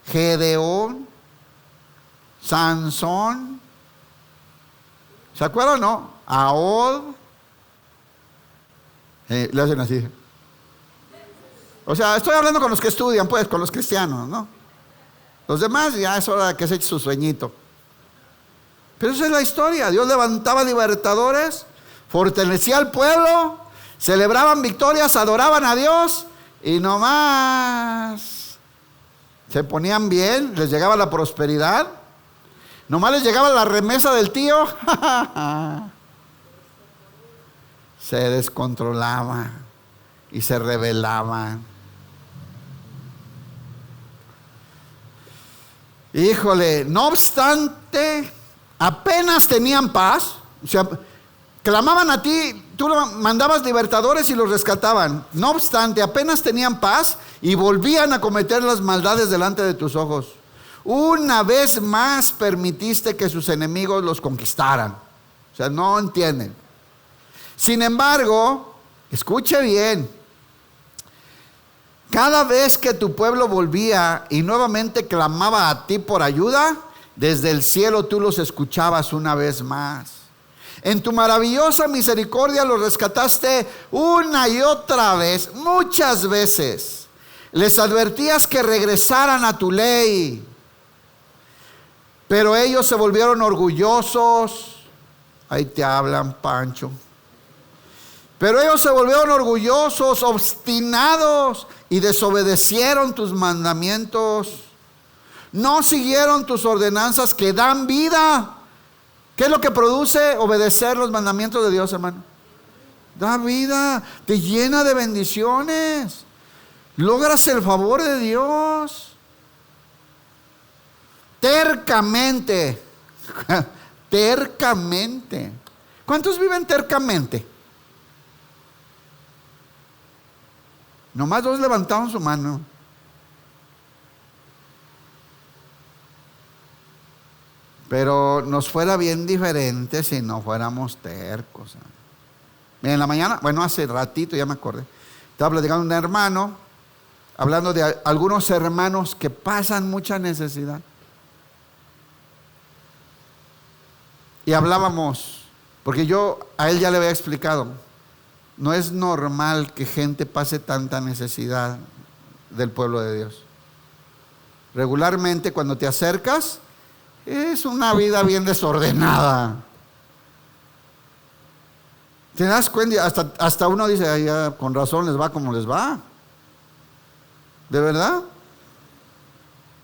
Gedeón, Sansón, ¿se acuerdan, no? Ahod. Le hacen así. O sea, estoy hablando con los que estudian, pues, con los cristianos, ¿no? Los demás ya es hora de que se eche su sueñito. Pero esa es la historia. Dios levantaba libertadores, fortalecía al pueblo, celebraban victorias, adoraban a Dios y nomás se ponían bien, les llegaba la prosperidad, nomás les llegaba la remesa del tío, se descontrolaban y se rebelaban. Híjole, no obstante, apenas tenían paz, o sea, clamaban a ti, tú mandabas libertadores y los rescataban. No obstante, apenas tenían paz y volvían a cometer las maldades delante de tus ojos. Una vez más permitiste que sus enemigos los conquistaran. O sea, no entienden. Sin embargo, escuche bien. Cada vez que tu pueblo volvía y nuevamente clamaba a ti por ayuda, desde el cielo tú los escuchabas una vez más. En tu maravillosa misericordia los rescataste una y otra vez, muchas veces. Les advertías que regresaran a tu ley, pero ellos se volvieron orgullosos Ahí te hablan, Pancho. Pero ellos se volvieron orgullosos, obstinados y desobedecieron tus mandamientos. No siguieron tus ordenanzas que dan vida. ¿Qué es lo que produce obedecer los mandamientos de Dios, hermano? Da vida, te llena de bendiciones. Logras el favor de Dios. Tercamente. Tercamente. ¿Cuántos viven tercamente? Nomás 2 levantaron su mano. Pero nos fuera bien diferente si no fuéramos tercos. Mira, en la mañana, bueno, hace ratito ya me acordé, estaba platicando con un hermano, hablando de algunos hermanos que pasan mucha necesidad. Y hablábamos, porque yo a él ya le había explicado, no es normal que gente pase tanta necesidad del pueblo de Dios. Regularmente cuando te acercas, es una vida bien desordenada. ¿Te das cuenta? Hasta uno dice, ay, ya, con razón les va como les va. ¿De verdad?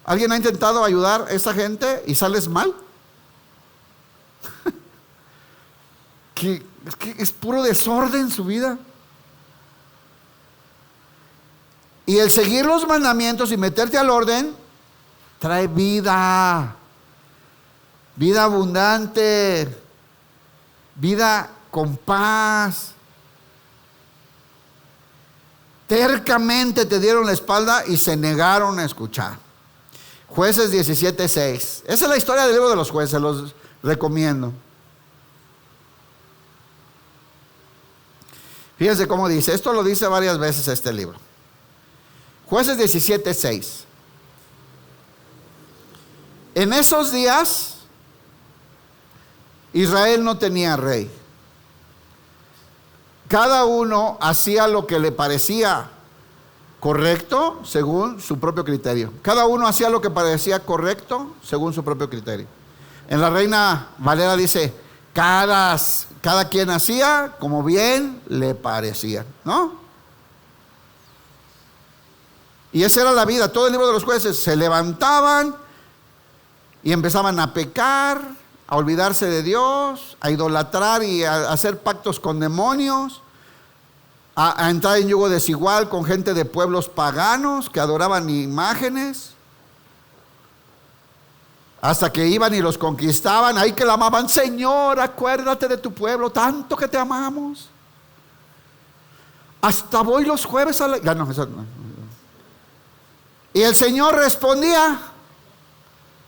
¿Alguien ha intentado ayudar a esa gente y sales mal? Es que es puro desorden su vida. Y el seguir los mandamientos y meterte al orden trae vida. Vida abundante. Vida con paz. Tercamente te dieron la espalda y se negaron a escuchar. Jueces 17:6. Esa es la historia del libro de los jueces, los recomiendo. Fíjense cómo dice, esto lo dice varias veces este libro. Jueces 17:6. En esos días, Israel no tenía rey. Cada uno hacía lo que le parecía correcto según su propio criterio. Cada uno hacía lo que parecía correcto según su propio criterio. En la Reina Valera dice, cada quien hacía como bien le parecía, ¿no? Y esa era la vida. Todo el libro de los jueces se levantaban y empezaban a pecar, a olvidarse de Dios, a idolatrar y a hacer pactos con demonios, a entrar en yugo desigual con gente de pueblos paganos que adoraban imágenes, hasta que iban y los conquistaban, ahí que la amaban, Señor, acuérdate de tu pueblo, tanto que te amamos. Hasta voy los jueves a la... Y el Señor respondía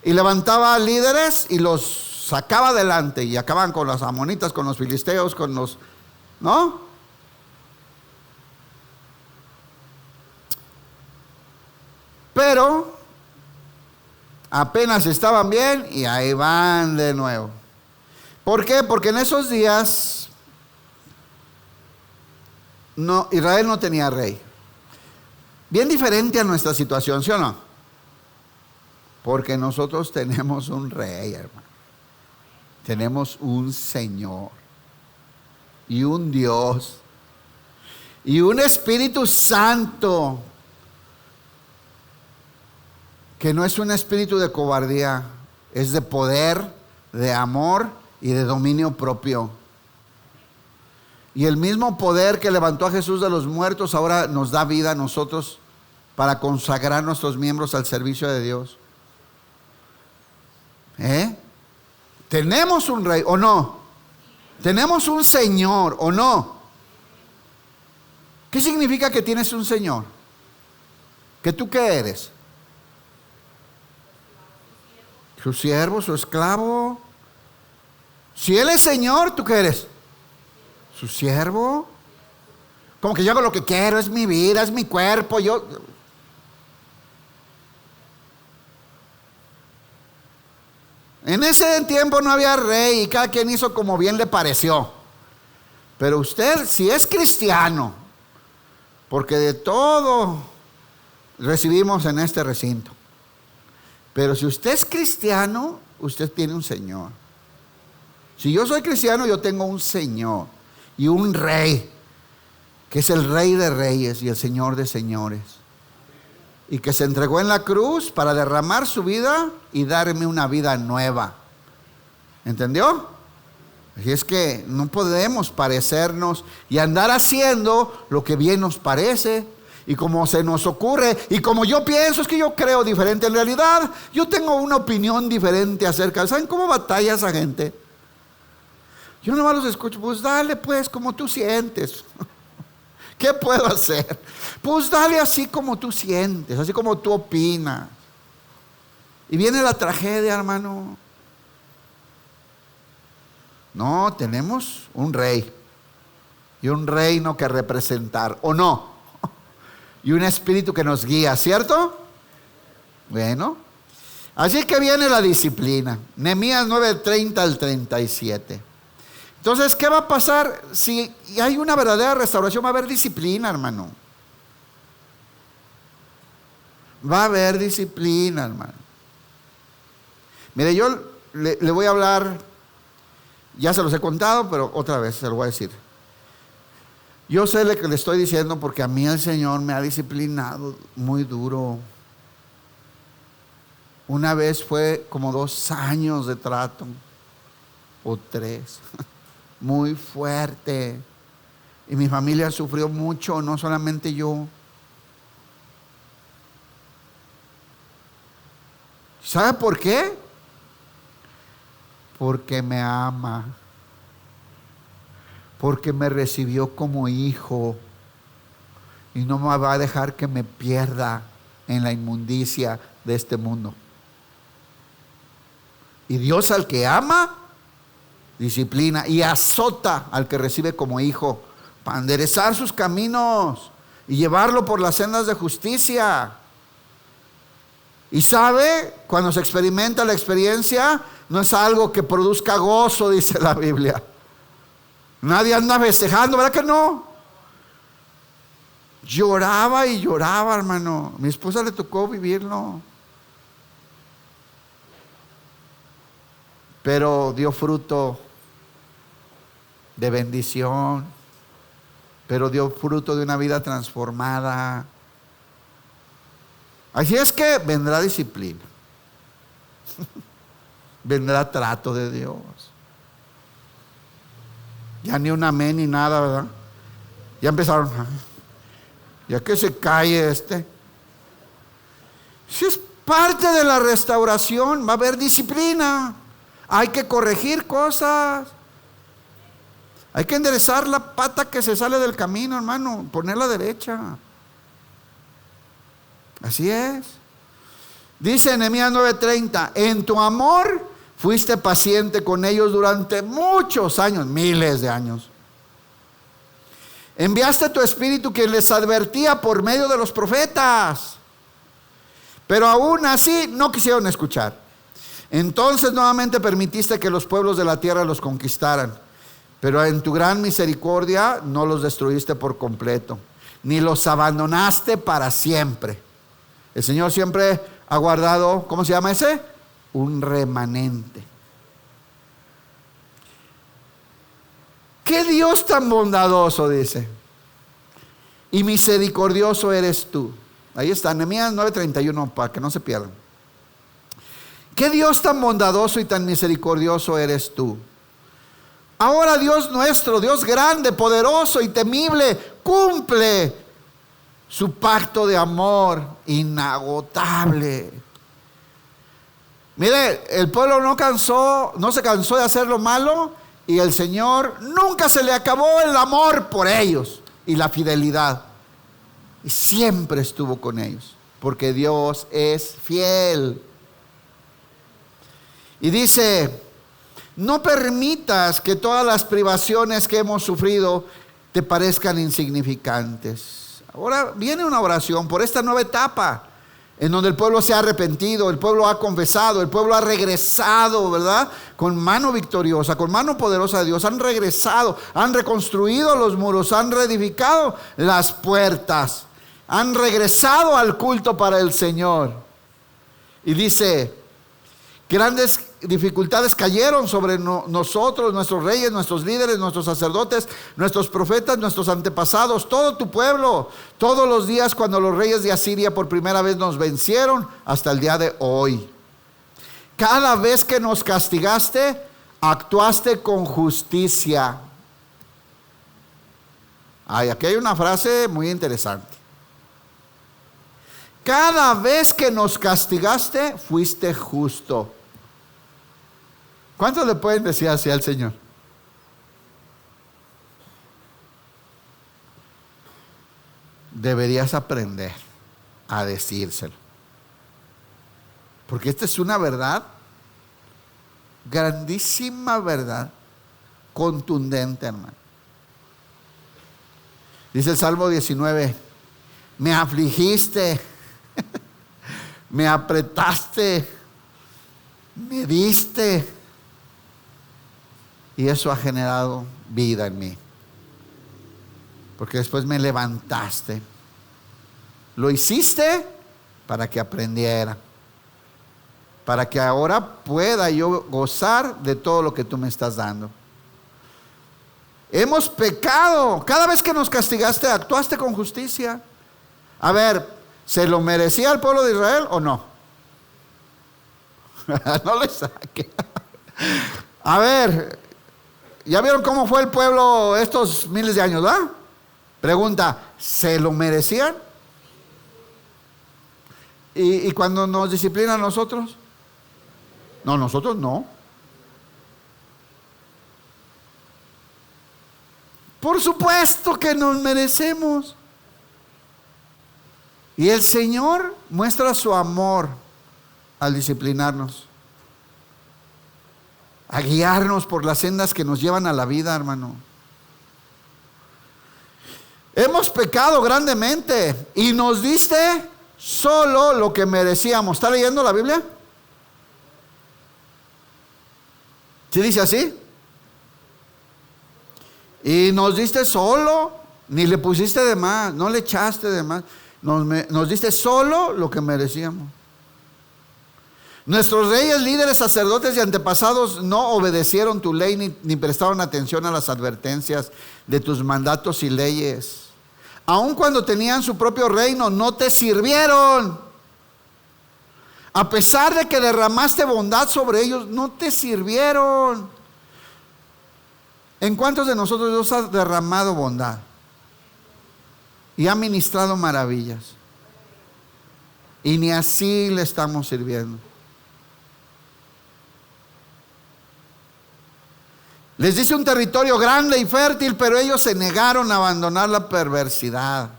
y levantaba líderes y los sacaba adelante y acababan con las amonitas, con los filisteos, con los... ¿no? Pero apenas estaban bien y ahí van de nuevo. ¿Por qué? Porque en esos días Israel no tenía rey. Bien diferente a nuestra situación, ¿sí o no? Porque nosotros tenemos un rey, hermano. Tenemos un Señor y un Dios y un Espíritu Santo que no es un espíritu de cobardía, es de poder, de amor y de dominio propio. Y el mismo poder que levantó a Jesús de los muertos ahora nos da vida a nosotros para consagrar nuestros miembros al servicio de Dios. ¿Tenemos un rey o no? ¿Tenemos un Señor o no? ¿Qué significa que tienes un Señor? ¿Que tú qué eres? Su siervo, su esclavo. Si Él es Señor, ¿tú qué eres? Su siervo. Como que yo hago lo que quiero, es mi vida, es mi cuerpo, yo... En ese tiempo no había rey y cada quien hizo como bien le pareció. Pero usted, si es cristiano, porque de todo recibimos en este recinto, pero si usted es cristiano, usted tiene un Señor. Si yo soy cristiano, yo tengo un Señor y un Rey, que es el Rey de Reyes y el Señor de Señores, y que se entregó en la cruz para derramar su vida y darme una vida nueva. ¿Entendió? Así es que no podemos parecernos y andar haciendo lo que bien nos parece y como se nos ocurre y como yo pienso. Es que yo creo diferente. En realidad yo tengo una opinión diferente acerca. ¿Saben cómo batalla esa gente? Yo nomás los escucho. Pues dale pues como tú sientes. ¿Qué puedo hacer? Pues dale así como tú sientes, así como tú opinas. Y viene la tragedia, hermano. No, tenemos un rey y un reino que representar, ¿o no? Y un espíritu que nos guía, ¿cierto? Bueno, así que viene la disciplina. Nehemías 9:30 al 37. Entonces, ¿qué va a pasar? Si hay una verdadera restauración, va a haber disciplina, hermano. Va a haber disciplina, hermano. Mire, yo le voy a hablar, ya se los he contado, pero otra vez se lo voy a decir. Yo sé lo que le estoy diciendo porque a mí el Señor me ha disciplinado muy duro. Una vez fue como 2 años de trato, o 3, muy fuerte. Y mi familia sufrió mucho, no solamente yo. ¿Sabe por qué? Porque me ama, porque me recibió como hijo y no me va a dejar que me pierda en la inmundicia de este mundo. Y Dios al que ama, disciplina y azota al que recibe como hijo para enderezar sus caminos y llevarlo por las sendas de justicia. Y sabe, cuando se experimenta la experiencia, no es algo que produzca gozo, dice la Biblia. Nadie anda festejando, ¿verdad que no? Lloraba y lloraba, hermano. Mi esposa le tocó vivirlo. Pero dio fruto de bendición. Pero dio fruto de una vida transformada. Así es que vendrá disciplina. Vendrá trato de Dios. Ya ni un amén ni nada, ¿verdad? Ya empezaron. Ya que se calle este. Si es parte de la restauración, va a haber disciplina. Hay que corregir cosas. Hay que enderezar la pata que se sale del camino, hermano. Ponerla derecha. Así es. Dice Nehemías 9:30, en tu amor fuiste paciente con ellos durante muchos años, miles de años. Enviaste tu espíritu que les advertía por medio de los profetas, pero aún así no quisieron escuchar. Entonces nuevamente permitiste que los pueblos de la tierra los conquistaran, pero en tu gran misericordia no los destruiste por completo, ni los abandonaste para siempre. El Señor siempre ha guardado, ¿cómo se llama ese? Un remanente. ¿Qué Dios tan bondadoso, dice? Y misericordioso eres tú. Ahí está, Nehemías 9:31, para que no se pierdan. ¿Qué Dios tan bondadoso y tan misericordioso eres tú? Ahora Dios nuestro, Dios grande, poderoso y temible, cumple su pacto de amor inagotable. Mire, el pueblo no se cansó de hacer lo malo, y el Señor nunca se le acabó el amor por ellos y la fidelidad. Y siempre estuvo con ellos, porque Dios es fiel. Y dice, no permitas que todas las privaciones que hemos sufrido te parezcan insignificantes. Ahora viene una oración por esta nueva etapa en donde el pueblo se ha arrepentido, el pueblo ha confesado, el pueblo ha regresado, ¿verdad? Con mano victoriosa, con mano poderosa de Dios, han regresado, han reconstruido los muros, han reedificado las puertas, han regresado al culto para el Señor. Y dice, grandes dificultades cayeron sobre nosotros, nuestros reyes, nuestros líderes, nuestros sacerdotes, nuestros profetas, nuestros antepasados, todo tu pueblo, todos los días cuando los reyes de Asiria por primera vez nos vencieron, hasta el día de hoy. Cada vez que nos castigaste, actuaste con justicia. Ay, aquí hay una frase muy interesante. Cada vez que nos castigaste, fuiste justo. ¿Cuántos le pueden decir así al Señor? Deberías aprender a decírselo. Porque esta es una verdad, grandísima verdad, contundente, hermano. Dice el Salmo 19, me afligiste, me apretaste, me diste, y eso ha generado vida en mí. Porque después me levantaste. Lo hiciste para que aprendiera, para que ahora pueda yo gozar de todo lo que tú me estás dando. Hemos pecado. Cada vez que nos castigaste, actuaste con justicia. A ver, ¿se lo merecía el pueblo de Israel o no? No le saque. A ver, ¿ya vieron cómo fue el pueblo estos miles de años, ¿verdad? Pregunta, ¿se lo merecían? ¿Y cuando nos disciplinan nosotros? No, nosotros no. Por supuesto que nos merecemos. Y el Señor muestra su amor al disciplinarnos, a guiarnos por las sendas que nos llevan a la vida, hermano. Hemos pecado grandemente y nos diste solo lo que merecíamos. ¿Está leyendo la Biblia? ¿Sí dice así? Y nos diste solo, ni le pusiste de más, no le echaste de más. Nos diste solo lo que merecíamos. Nuestros reyes, líderes, sacerdotes y antepasados no obedecieron tu ley ni prestaron atención a las advertencias de tus mandatos y leyes. Aun cuando tenían su propio reino, no te sirvieron. A pesar de que derramaste bondad sobre ellos, no te sirvieron. ¿En cuántos de nosotros Dios ha derramado bondad y ha ministrado maravillas? Y ni así le estamos sirviendo. Les dice un territorio grande y fértil, pero ellos se negaron a abandonar la perversidad.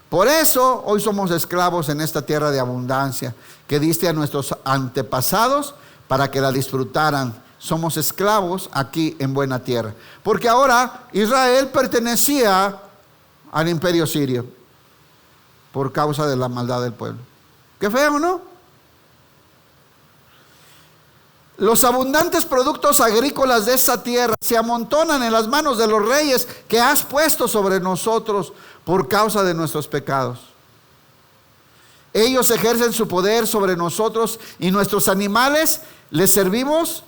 Por eso hoy somos esclavos en esta tierra de abundancia que diste a nuestros antepasados para que la disfrutaran. Somos esclavos aquí en buena tierra. Porque ahora Israel pertenecía al imperio sirio por causa de la maldad del pueblo. Qué feo, ¿no? Los abundantes productos agrícolas de esa tierra se amontonan en las manos de los reyes que has puesto sobre nosotros por causa de nuestros pecados. Ellos ejercen su poder sobre nosotros y nuestros animales les servimos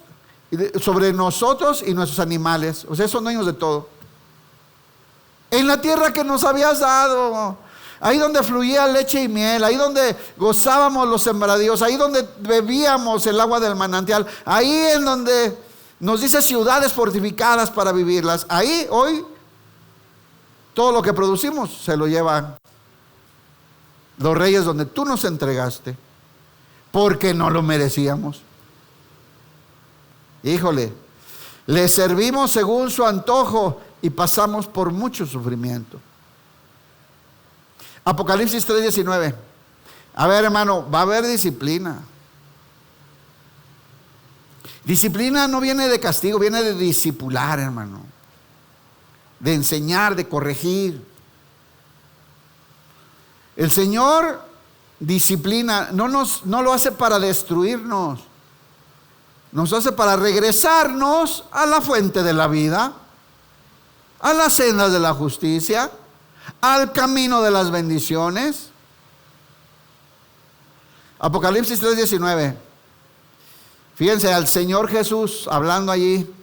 sobre nosotros y nuestros animales. O sea, son dueños de todo. En la tierra que nos habías dado, ahí donde fluía leche y miel, ahí donde gozábamos los sembradíos, ahí donde bebíamos el agua del manantial, ahí en donde nos dice ciudades fortificadas para vivirlas. Ahí hoy todo lo que producimos se lo llevan los reyes donde tú nos entregaste, porque no lo merecíamos. Híjole, le servimos según su antojo y pasamos por mucho sufrimiento. Apocalipsis 3:19. A ver, hermano, va a haber disciplina. Disciplina no viene de castigo, viene de discipular, hermano. De enseñar, de corregir. El Señor disciplina, no lo hace para destruirnos. Nos hace para regresarnos a la fuente de la vida, a las sendas de la justicia, al camino de las bendiciones. Apocalipsis 3:19. Fíjense, al Señor Jesús hablando allí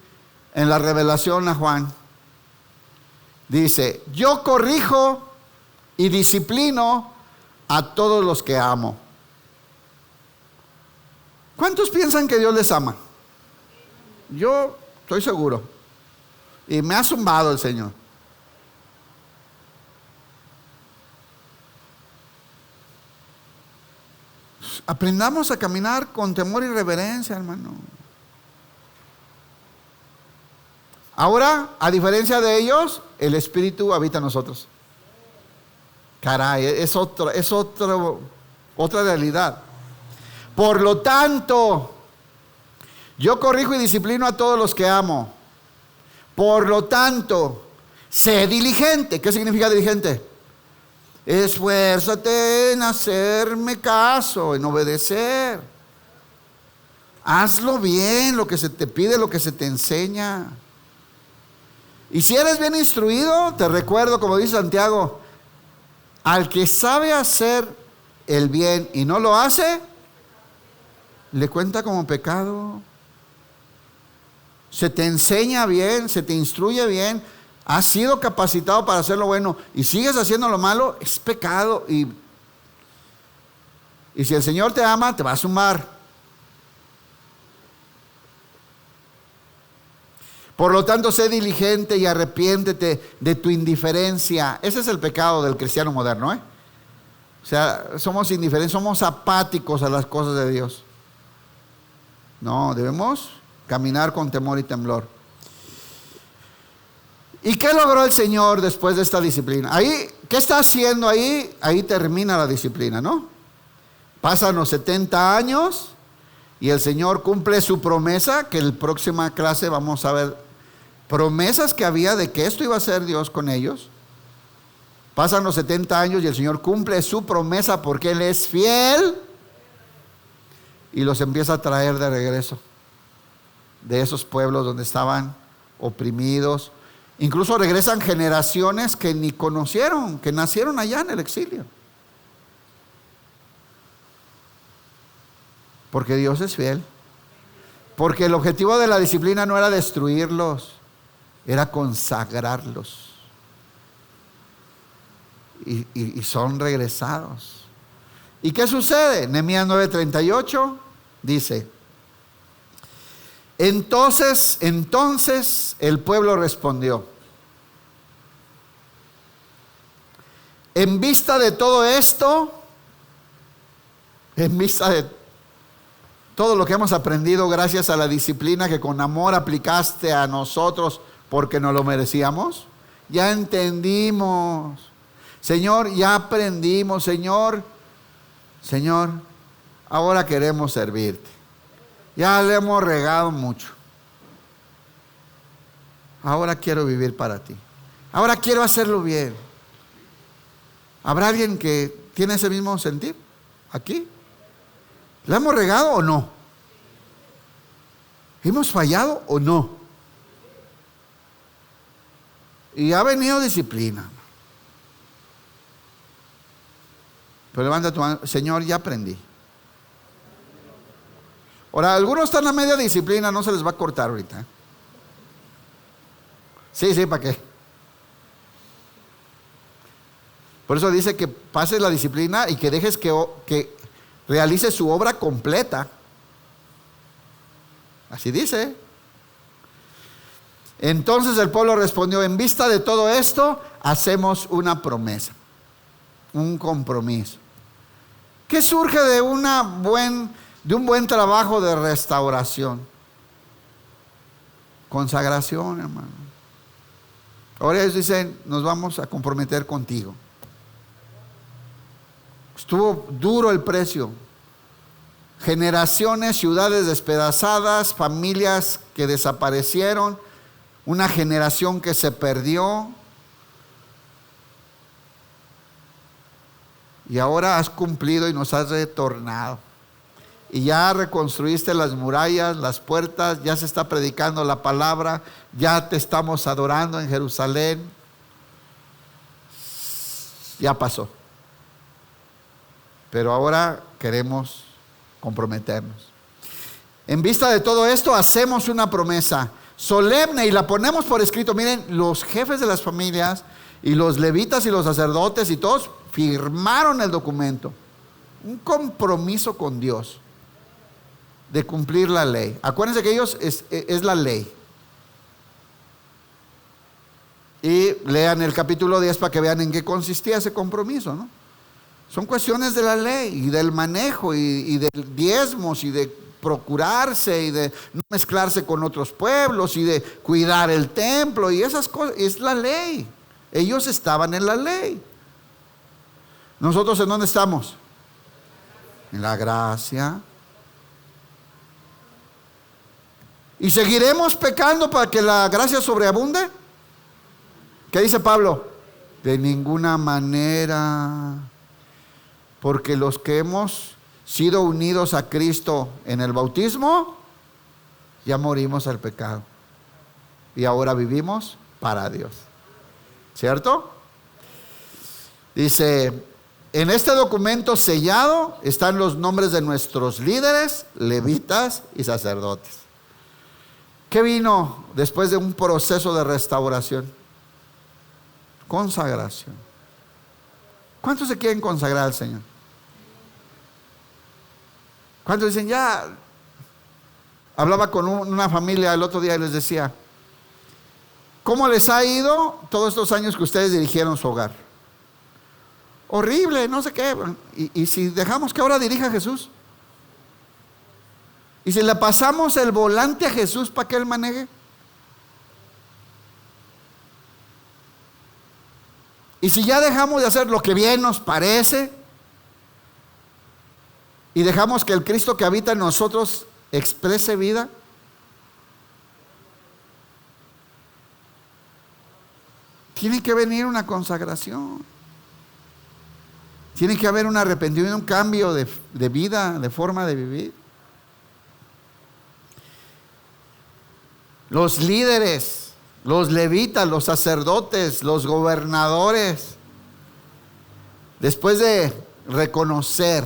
en la revelación a Juan, dice: yo corrijo y disciplino a todos los que amo. ¿Cuántos piensan que Dios les ama? Yo estoy seguro. Y me ha zumbado el Señor. Aprendamos a caminar con temor y reverencia, hermano. Ahora, a diferencia de ellos, el Espíritu habita en nosotros. Caray, es otra realidad. Por lo tanto, yo corrijo y disciplino a todos los que amo. Por lo tanto, sé diligente. ¿Qué significa diligente? Esfuérzate en hacerme caso, en obedecer. Hazlo bien, lo que se te pide, lo que se te enseña. Y si eres bien instruido, te recuerdo, como dice Santiago, al que sabe hacer el bien y no lo hace, le cuenta como pecado. Se te enseña bien, se te instruye bien, has sido capacitado para hacer lo bueno y sigues haciendo lo malo, es pecado. Y si el Señor te ama, te va a zumbar. Por lo tanto, sé diligente y arrepiéntete de tu indiferencia. Ese es el pecado del cristiano moderno, ¿eh? O sea, somos indiferentes, somos apáticos a las cosas de Dios. No, debemos caminar con temor y temblor. ¿Y qué logró el Señor después de esta disciplina? Ahí, ¿qué está haciendo ahí? Ahí termina la disciplina, ¿no? Pasan los 70 años y el Señor cumple su promesa, que en la próxima clase vamos a ver promesas que había de que esto iba a ser Dios con ellos. Pasan los 70 años y el Señor cumple su promesa porque Él es fiel y los empieza a traer de regreso de esos pueblos donde estaban oprimidos. Incluso regresan generaciones que ni conocieron, que nacieron allá en el exilio. Porque Dios es fiel. Porque el objetivo de la disciplina no era destruirlos, era consagrarlos. Y son regresados. ¿Y qué sucede? Nehemías 9:38 dice: Entonces el pueblo respondió: en vista de todo esto, en vista de todo lo que hemos aprendido gracias a la disciplina que con amor aplicaste a nosotros porque nos lo merecíamos, ya entendimos, Señor, ya aprendimos, Señor, ahora queremos servirte. Ya le hemos regado mucho. Ahora quiero vivir para ti. Ahora quiero hacerlo bien. ¿Habrá alguien que tiene ese mismo sentir aquí? ¿La hemos regado o no? ¿Hemos fallado o no? Y ha venido disciplina. Pero levanta tu mano: Señor, ya aprendí. Ahora, algunos están a media disciplina, no se les va a cortar ahorita, ¿eh? Sí, ¿para qué? Por eso dice que pases la disciplina y que dejes que realice su obra completa. Así dice. Entonces el pueblo respondió: en vista de todo esto, hacemos una promesa, un compromiso, que surge de un buen trabajo de restauración, consagración, hermano. Ahora ellos dicen: nos vamos a comprometer contigo. Estuvo duro el precio. Generaciones, ciudades despedazadas, familias que desaparecieron, una generación que se perdió. Y ahora has cumplido y nos has retornado. Y ya reconstruiste las murallas, las puertas, ya se está predicando la palabra, ya te estamos adorando en Jerusalén. Ya pasó. Pero ahora queremos comprometernos. En vista de todo esto, hacemos una promesa solemne y la ponemos por escrito. Miren, los jefes de las familias y los levitas y los sacerdotes y todos firmaron el documento. Un compromiso con Dios de cumplir la ley. Acuérdense que ellos es la ley. Y lean el capítulo 10 para que vean en qué consistía ese compromiso, ¿no? Son cuestiones de la ley y del manejo y de diezmos y de procurarse y de no mezclarse con otros pueblos y de cuidar el templo y esas cosas. Es la ley. Ellos estaban en la ley. ¿Nosotros en dónde estamos? En la gracia. ¿Y seguiremos pecando para que la gracia sobreabunde? ¿Qué dice Pablo? De ninguna manera. Porque los que hemos sido unidos a Cristo en el bautismo, ya morimos al pecado. Y ahora vivimos para Dios. ¿Cierto? Dice, en este documento sellado están los nombres de nuestros líderes, levitas y sacerdotes. ¿Qué vino después de un proceso de restauración? Consagración. ¿Cuántos se quieren consagrar al Señor? ¿Cuántos dicen ya? Hablaba con una familia el otro día y les decía, ¿cómo les ha ido todos estos años que ustedes dirigieron su hogar? Horrible, no sé qué. ¿Y si dejamos que ahora dirija Jesús? ¿Y si le pasamos el volante a Jesús para que Él maneje? ¿Y si ya dejamos de hacer lo que bien nos parece? ¿Y dejamos que el Cristo que habita en nosotros exprese vida? Tiene que venir una consagración. Tiene que haber un arrepentimiento, un cambio de vida, de forma de vivir. Los líderes, los levitas, los sacerdotes, los gobernadores, después de reconocer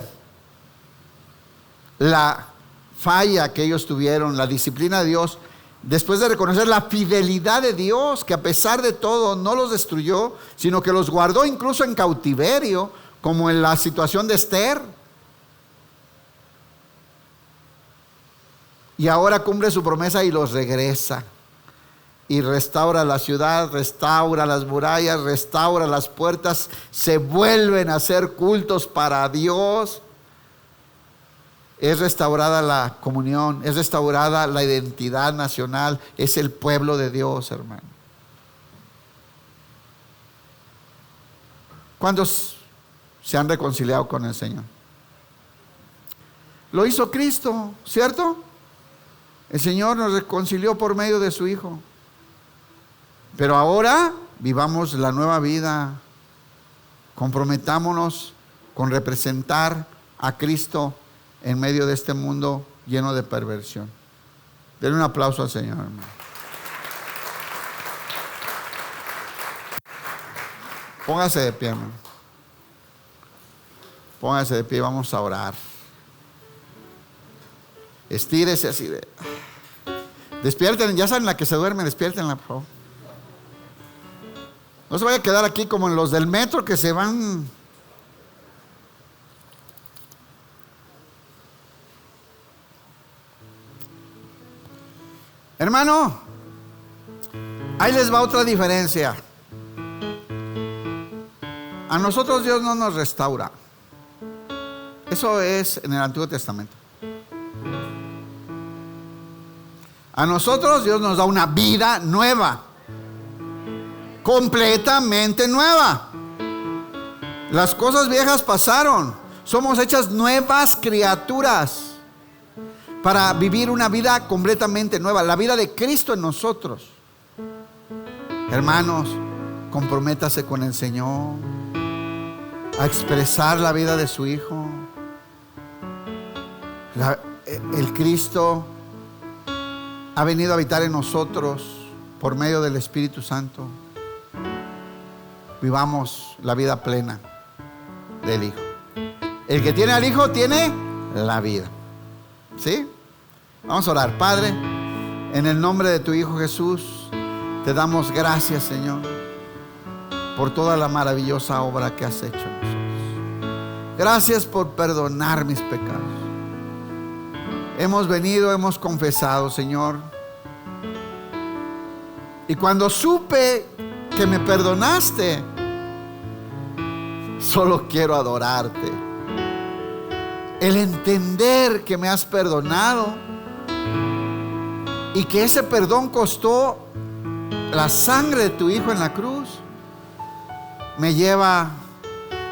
la falla que ellos tuvieron, la disciplina de Dios, después de reconocer la fidelidad de Dios, que a pesar de todo no los destruyó, sino que los guardó incluso en cautiverio, como en la situación de Esther. Y ahora cumple su promesa y los regresa. Y restaura la ciudad, restaura las murallas, restaura las puertas, se vuelven a hacer cultos para Dios. Es restaurada la comunión, es restaurada la identidad nacional, es el pueblo de Dios, hermano. ¿Cuántos se han reconciliado con el Señor? Lo hizo Cristo, ¿cierto? El Señor nos reconcilió por medio de su Hijo. Pero ahora vivamos la nueva vida. Comprometámonos con representar a Cristo en medio de este mundo lleno de perversión. Denle un aplauso al Señor, hermano. Póngase de pie, hermano. Póngase de pie, vamos a orar. Estírese así de... Despierten, ya saben la que se duerme, despiértenla, por favor. No se vaya a quedar aquí como en los del metro que se van. Hermano, ahí les va otra diferencia. A nosotros Dios no nos restaura. Eso es en el Antiguo Testamento. A nosotros Dios nos da una vida nueva, completamente nueva. Las cosas viejas pasaron. Somos hechas nuevas criaturas para vivir una vida completamente nueva, la vida de Cristo en nosotros. Hermanos, comprométase con el Señor a expresar la vida de su Hijo. El Cristo ha venido a habitar en nosotros por medio del Espíritu Santo. Vivamos la vida plena del Hijo. El que tiene al Hijo tiene la vida. ¿Sí? Vamos a orar. Padre, en el nombre de tu Hijo Jesús, te damos gracias, Señor, por toda la maravillosa obra que has hecho en nosotros. Gracias por perdonar mis pecados. Hemos venido, hemos confesado, Señor. Y cuando supe que me perdonaste, solo quiero adorarte. El entender que me has perdonado y que ese perdón costó la sangre de tu Hijo en la cruz, me lleva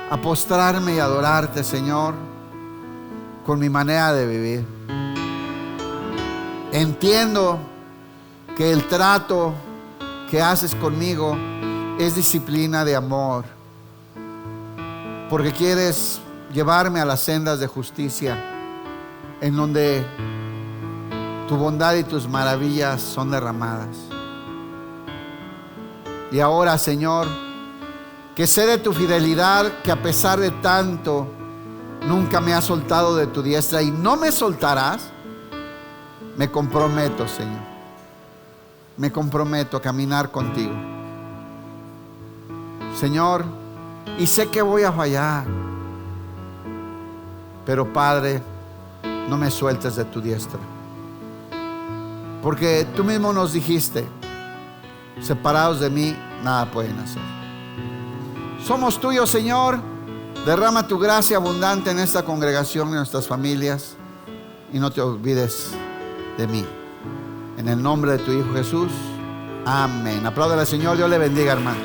a postrarme y adorarte, Señor, con mi manera de vivir. Entiendo que el trato que haces conmigo es disciplina de amor, porque quieres llevarme a las sendas de justicia, en donde tu bondad y tus maravillas son derramadas. Y ahora, Señor, que sé de tu fidelidad, que a pesar de tanto nunca me has soltado de tu diestra y no me soltarás. Me comprometo, Señor, me comprometo a caminar contigo, Señor, y sé que voy a fallar, pero Padre, no me sueltes de tu diestra, porque tú mismo nos dijiste: separados de mí nada pueden hacer. Somos tuyos, Señor. Derrama tu gracia abundante en esta congregación, en nuestras familias, y no te olvides de mí. En el nombre de tu Hijo Jesús, amén. Apláudale al Señor. Dios le bendiga, hermano.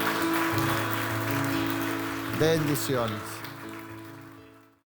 Bendiciones.